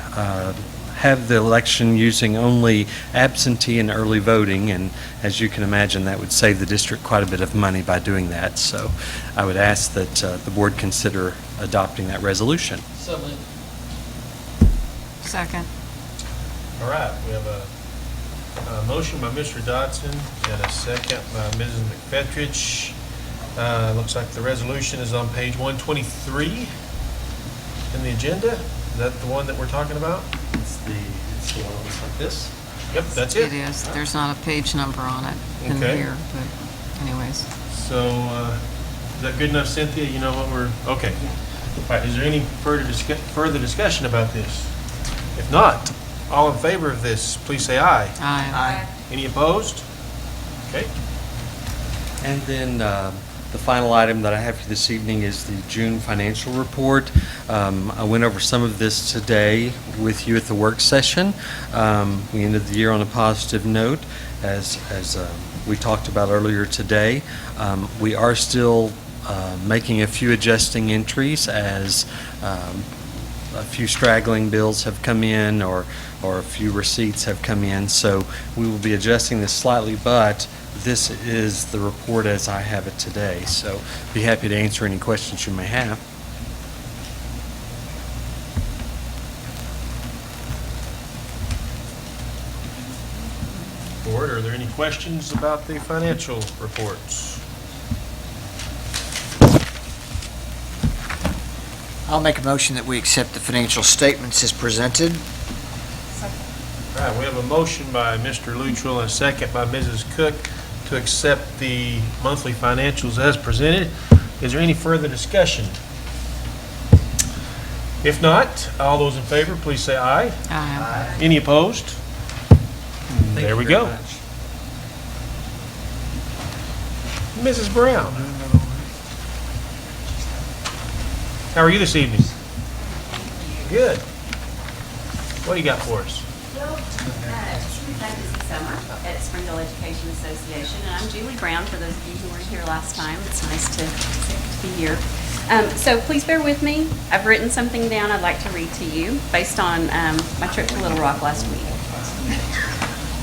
Speaker 10: have the election using only absentee and early voting, and as you can imagine, that would save the district quite a bit of money by doing that. So I would ask that the board consider adopting that resolution.
Speaker 16: So moved.
Speaker 4: Second.
Speaker 1: All right, we have a motion by Mr. Dodson and a second by Mrs. McFetrich. Looks like the resolution is on page 123 in the agenda. Is that the one that we're talking about?
Speaker 10: It's the one that looks like this.
Speaker 1: Yep, that's it.
Speaker 4: It is. There's not a page number on it in
Speaker 1: Okay.
Speaker 4: here, but anyways.
Speaker 1: So, is that good enough, Cynthia? You know what we're, okay. All right, is there any further discussion about this? If not, all in favor of this, please say aye.
Speaker 4: Aye.
Speaker 1: Any opposed? Okay.
Speaker 10: And then the final item that I have for this evening is the June financial report. I went over some of this today with you at the work session. We ended the year on a positive note, as we talked about earlier today. We are still making a few adjusting entries as a few straggling bills have come in, or a few receipts have come in. So we will be adjusting this slightly, but this is the report as I have it today. So be happy to answer any questions you may have.
Speaker 1: Board, are there any questions about the financial reports?
Speaker 17: I'll make a motion that we accept the financial statements as presented.
Speaker 1: All right, we have a motion by Mr. Luttrell and a second by Mrs. Cook to accept the monthly financials as presented. Is there any further discussion? If not, all those in favor, please say aye.
Speaker 4: Aye.
Speaker 1: Any opposed? There we go. Mrs. Brown. How are you this evening? Good. What do you got for us?
Speaker 12: I'm Missy Summer at Springdale Education Association, and I'm Julie Brown, for those of you who weren't here last time. It's nice to be here. So please bear with me. I've written something down I'd like to read to you based on my trip to Little Rock last week.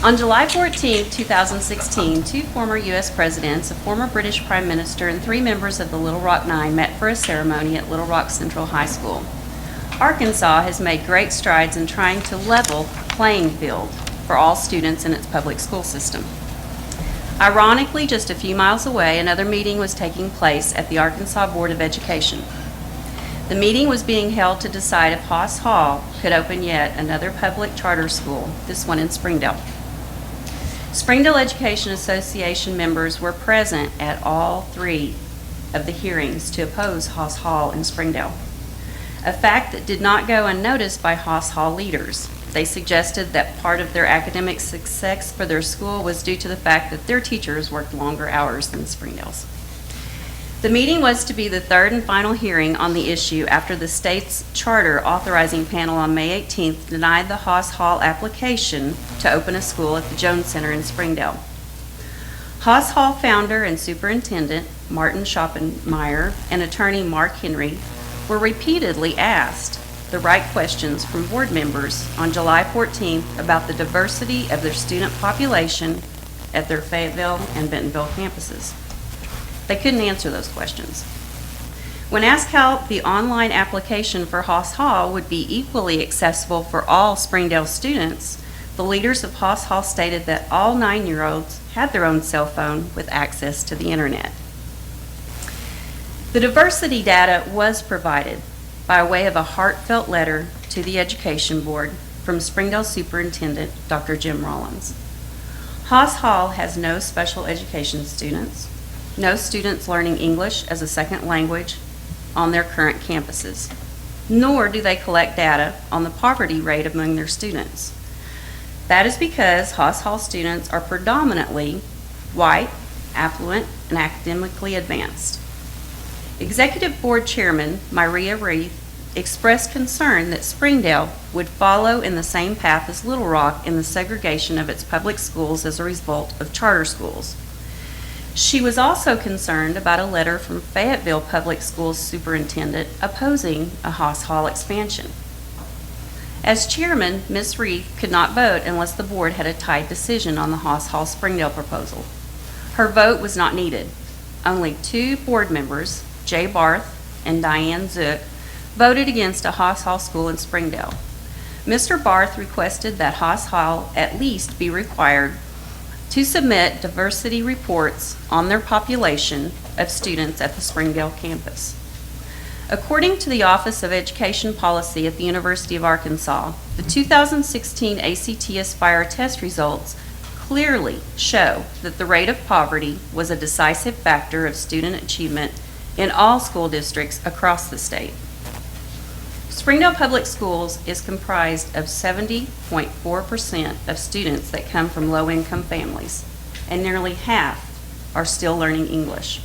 Speaker 12: On July 14, 2016, two former U.S. presidents, a former British Prime Minister, and 3 members of the Little Rock Nine met for a ceremony at Little Rock Central High School. Arkansas has made great strides in trying to level the playing field for all students in its public school system. Ironically, just a few miles away, another meeting was taking place at the Arkansas Board of Education. The meeting was being held to decide if Haas Hall could open yet another public charter school, this one in Springdale. Springdale Education Association members were present at all 3 of the hearings to oppose Haas Hall in Springdale, a fact that did not go unnoticed by Haas Hall leaders. They suggested that part of their academic success for their school was due to the fact that their teachers worked longer hours than Springdale's. The meeting was to be the 3rd and final hearing on the issue after the state's charter authorizing panel on May 18th denied the Haas Hall application to open a school at the Jones Center in Springdale. Haas Hall founder and superintendent Martin Schoppenmeyer and attorney Mark Henry were repeatedly asked the right questions from board members on July 14th about the diversity of their student population at their Fayetteville and Bentonville campuses. They couldn't answer those questions. When asked how the online application for Haas Hall would be equally accessible for all Springdale students, the leaders of Haas Hall stated that all 9-year-olds had their own cell phone with access to the internet. The diversity data was provided by way of a heartfelt letter to the Education Board from Springdale Superintendent Dr. Jim Rollins. Haas Hall has no special education students, no students learning English as a second language on their current campuses, nor do they collect data on the poverty rate among their students. That is because Haas Hall students are predominantly white, affluent, and academically advanced. Executive Board Chairman Myria Reith expressed concern that Springdale would follow in the same path as Little Rock in the segregation of its public schools as a result of charter schools. She was also concerned about a letter from Fayetteville Public Schools Superintendent opposing a Haas Hall expansion. As chairman, Ms. Reith could not vote unless the board had a tied decision on the Haas Hall Springdale proposal. Her vote was not needed. Only 2 board members, Jay Barth and Diane Zook, voted against a Haas Hall school in Springdale. Mr. Barth requested that Haas Hall at least be required to submit diversity reports on their population of students at the Springdale campus. According to the Office of Education Policy at the University of Arkansas, the 2016 ACT Aspire test results clearly show that the rate of poverty was a decisive factor of student achievement in all school districts across the state. Springdale Public Schools is comprised of 70.4% of students that come from low-income families, and nearly half are still learning English.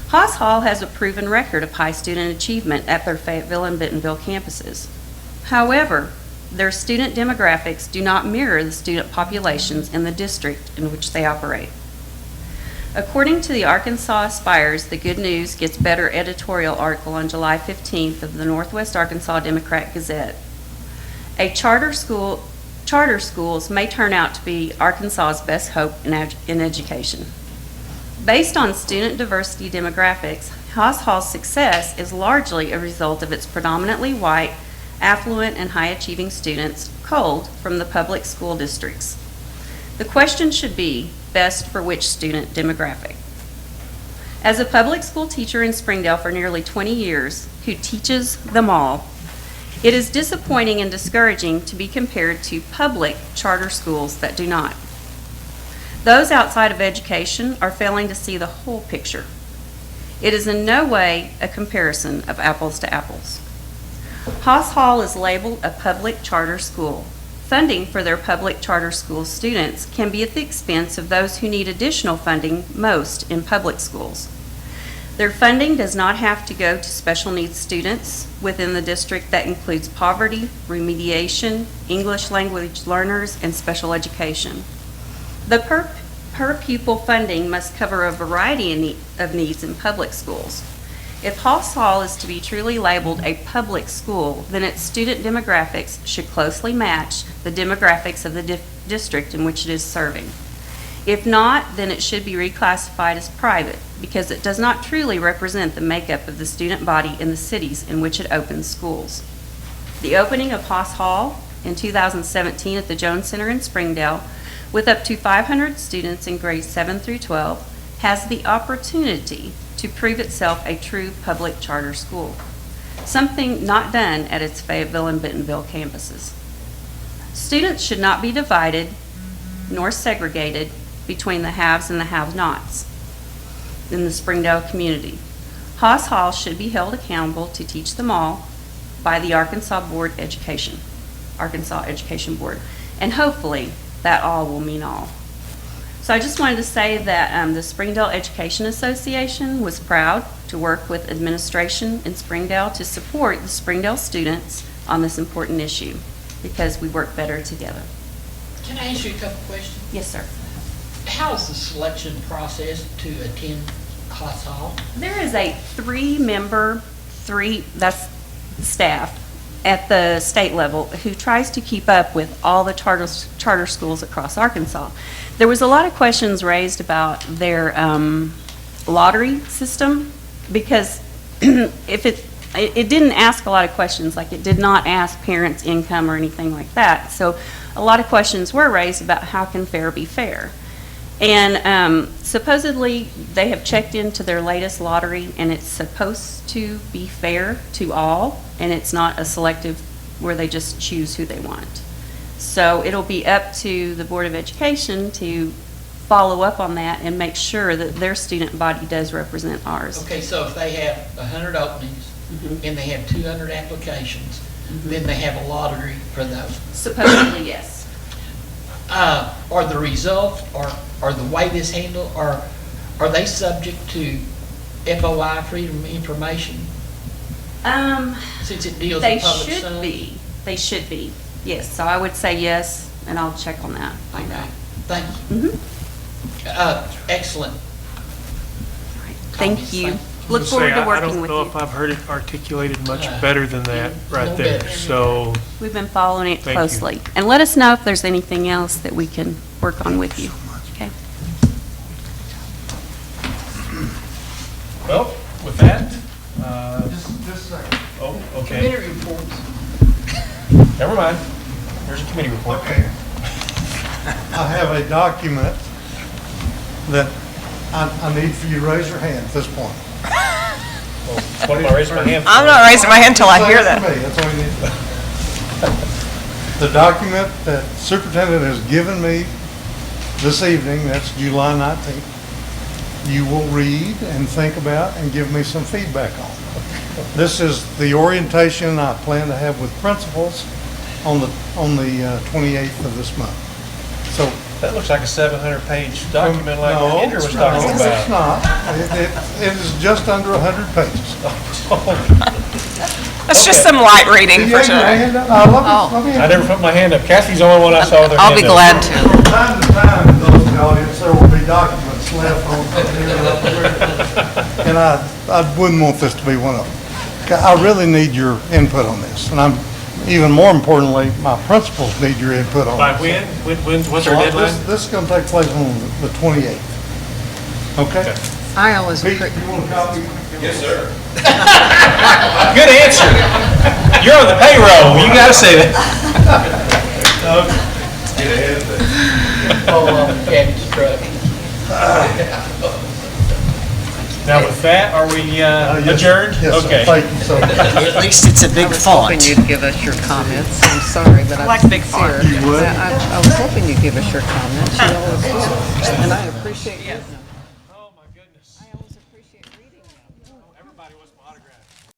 Speaker 12: Haas Hall has a proven record of high student achievement at their Fayetteville and Bentonville campuses. However, their student demographics do not mirror the student populations in the district in which they operate. According to the Arkansas Aspires The Good News Gets Better editorial article on July 15th of the Northwest Arkansas Democrat Gazette, charter schools may turn out to be Arkansas's best hope in education. Based on student diversity demographics, Haas Hall's success is largely a result of its predominantly white, affluent, and high-achieving students culled from the public school districts. The question should be, best for which student demographic? As a public school teacher in Springdale for nearly 20 years, who teaches them all, it is disappointing and discouraging to be compared to public charter schools that do not. Those outside of education are failing to see the whole picture. It is in no way a comparison of apples to apples. Haas Hall is labeled a public charter school. Funding for their public charter school students can be at the expense of those who need additional funding most in public schools. Their funding does not have to go to special needs students within the district. That includes poverty, remediation, English language learners, and special education. The per pupil funding must cover a variety of needs in public schools. If Hoss Hall is to be truly labeled a public school, then its student demographics should closely match the demographics of the district in which it is serving. If not, then it should be reclassified as private because it does not truly represent the makeup of the student body in the cities in which it opens schools. The opening of Hoss Hall in 2017 at the Jones Center in Springdale, with up to 500 students in grades 7 through 12, has the opportunity to prove itself a true public charter school, something not done at its Fayetteville and Bentonville campuses. Students should not be divided nor segregated between the haves and the have-nots in the Springdale community. Hoss Hall should be held accountable to teach them all by the Arkansas Education Board, and hopefully that all will mean all. So I just wanted to say that the Springdale Education Association was proud to work with administration in Springdale to support the Springdale students on this important issue because we work better together.
Speaker 16: Can I ask you a couple questions?
Speaker 12: Yes, sir.
Speaker 16: How is the selection process to attend Hoss Hall?
Speaker 12: There is a that's staff at the state level who tries to keep up with all the charter schools across Arkansas. There was a lot of questions raised about their lottery system because if it didn't ask a lot of questions, like it did not ask parents' income or anything like that. So a lot of questions were raised about how can fair be fair. And supposedly they have checked into their latest lottery and it's supposed to be fair to all, and it's not a selective where they just choose who they want. So it'll be up to the Board of Education to follow up on that and make sure that their student body does represent ours.
Speaker 16: Okay, so if they have 100 openings and they have 200 applications, then they have a lottery for those?
Speaker 12: Supposedly, yes.
Speaker 16: Are the results, or the way this handled, are they subject to FOI, Freedom of Information? Since it deals with public funds?
Speaker 12: They should be, yes. So I would say yes, and I'll check on that, find out.
Speaker 16: Thank you. Excellent.
Speaker 12: Thank you. Look forward to working with you.
Speaker 1: I don't know if I've heard it articulated much better than that right there. So
Speaker 12: we've been following it
Speaker 1: thank
Speaker 12: closely.
Speaker 1: you.
Speaker 12: And let us know if there's anything else that we can work on with you. Okay.
Speaker 1: Well, with that,
Speaker 2: Just a second.
Speaker 1: oh, okay.
Speaker 16: Committee reports.
Speaker 1: Never mind. There's a committee report.
Speaker 2: Okay. I have a document that I need for you to raise your hand at this point.
Speaker 1: Well, what am I raising my hand for?
Speaker 6: I'm not raising my hand till I hear that.
Speaker 2: That's all you need to know. The document that superintendent has given me this evening, that's July 19th, you will read and think about and give me some feedback on. This is the orientation I plan to have with principals on the 28th of this month. So
Speaker 1: That looks like a 700-page document like
Speaker 2: no,
Speaker 1: Andrew was talking
Speaker 2: it's
Speaker 1: about.
Speaker 2: not. It is just under 100 pages.
Speaker 6: That's just some light reading for sure.
Speaker 2: I love it.
Speaker 1: I never put my hand up. Kathy's the only one I saw with her hand
Speaker 6: I'll be
Speaker 1: up.
Speaker 6: glad to.
Speaker 2: From time to time in those in the audience, there will be documents left on here up there. And I wouldn't want this to be one of them. I really need your input on this. And even more importantly, my principals need your input on
Speaker 1: By
Speaker 2: this.
Speaker 1: what's our deadline?
Speaker 2: This is going to take place on the 28th. Okay?
Speaker 4: I always,
Speaker 2: Pete, you want a copy?
Speaker 9: Yes, sir.
Speaker 1: Good answer. You're on the payroll. You got to say that.
Speaker 9: Get ahead of it.
Speaker 16: Kathy's truck.
Speaker 1: Now with that, are we adjourned?
Speaker 2: Yes, sir.
Speaker 1: Okay.
Speaker 2: Thank you so much.
Speaker 17: At least it's a big font.
Speaker 4: hoping you'd give us your comments. I'm sorry, but
Speaker 6: I like big font.
Speaker 2: You would?
Speaker 4: I was hoping you'd give us your comments. You always do. And I appreciate you.
Speaker 1: Oh my goodness.
Speaker 4: I always appreciate reading them.
Speaker 1: Everybody wants my autograph.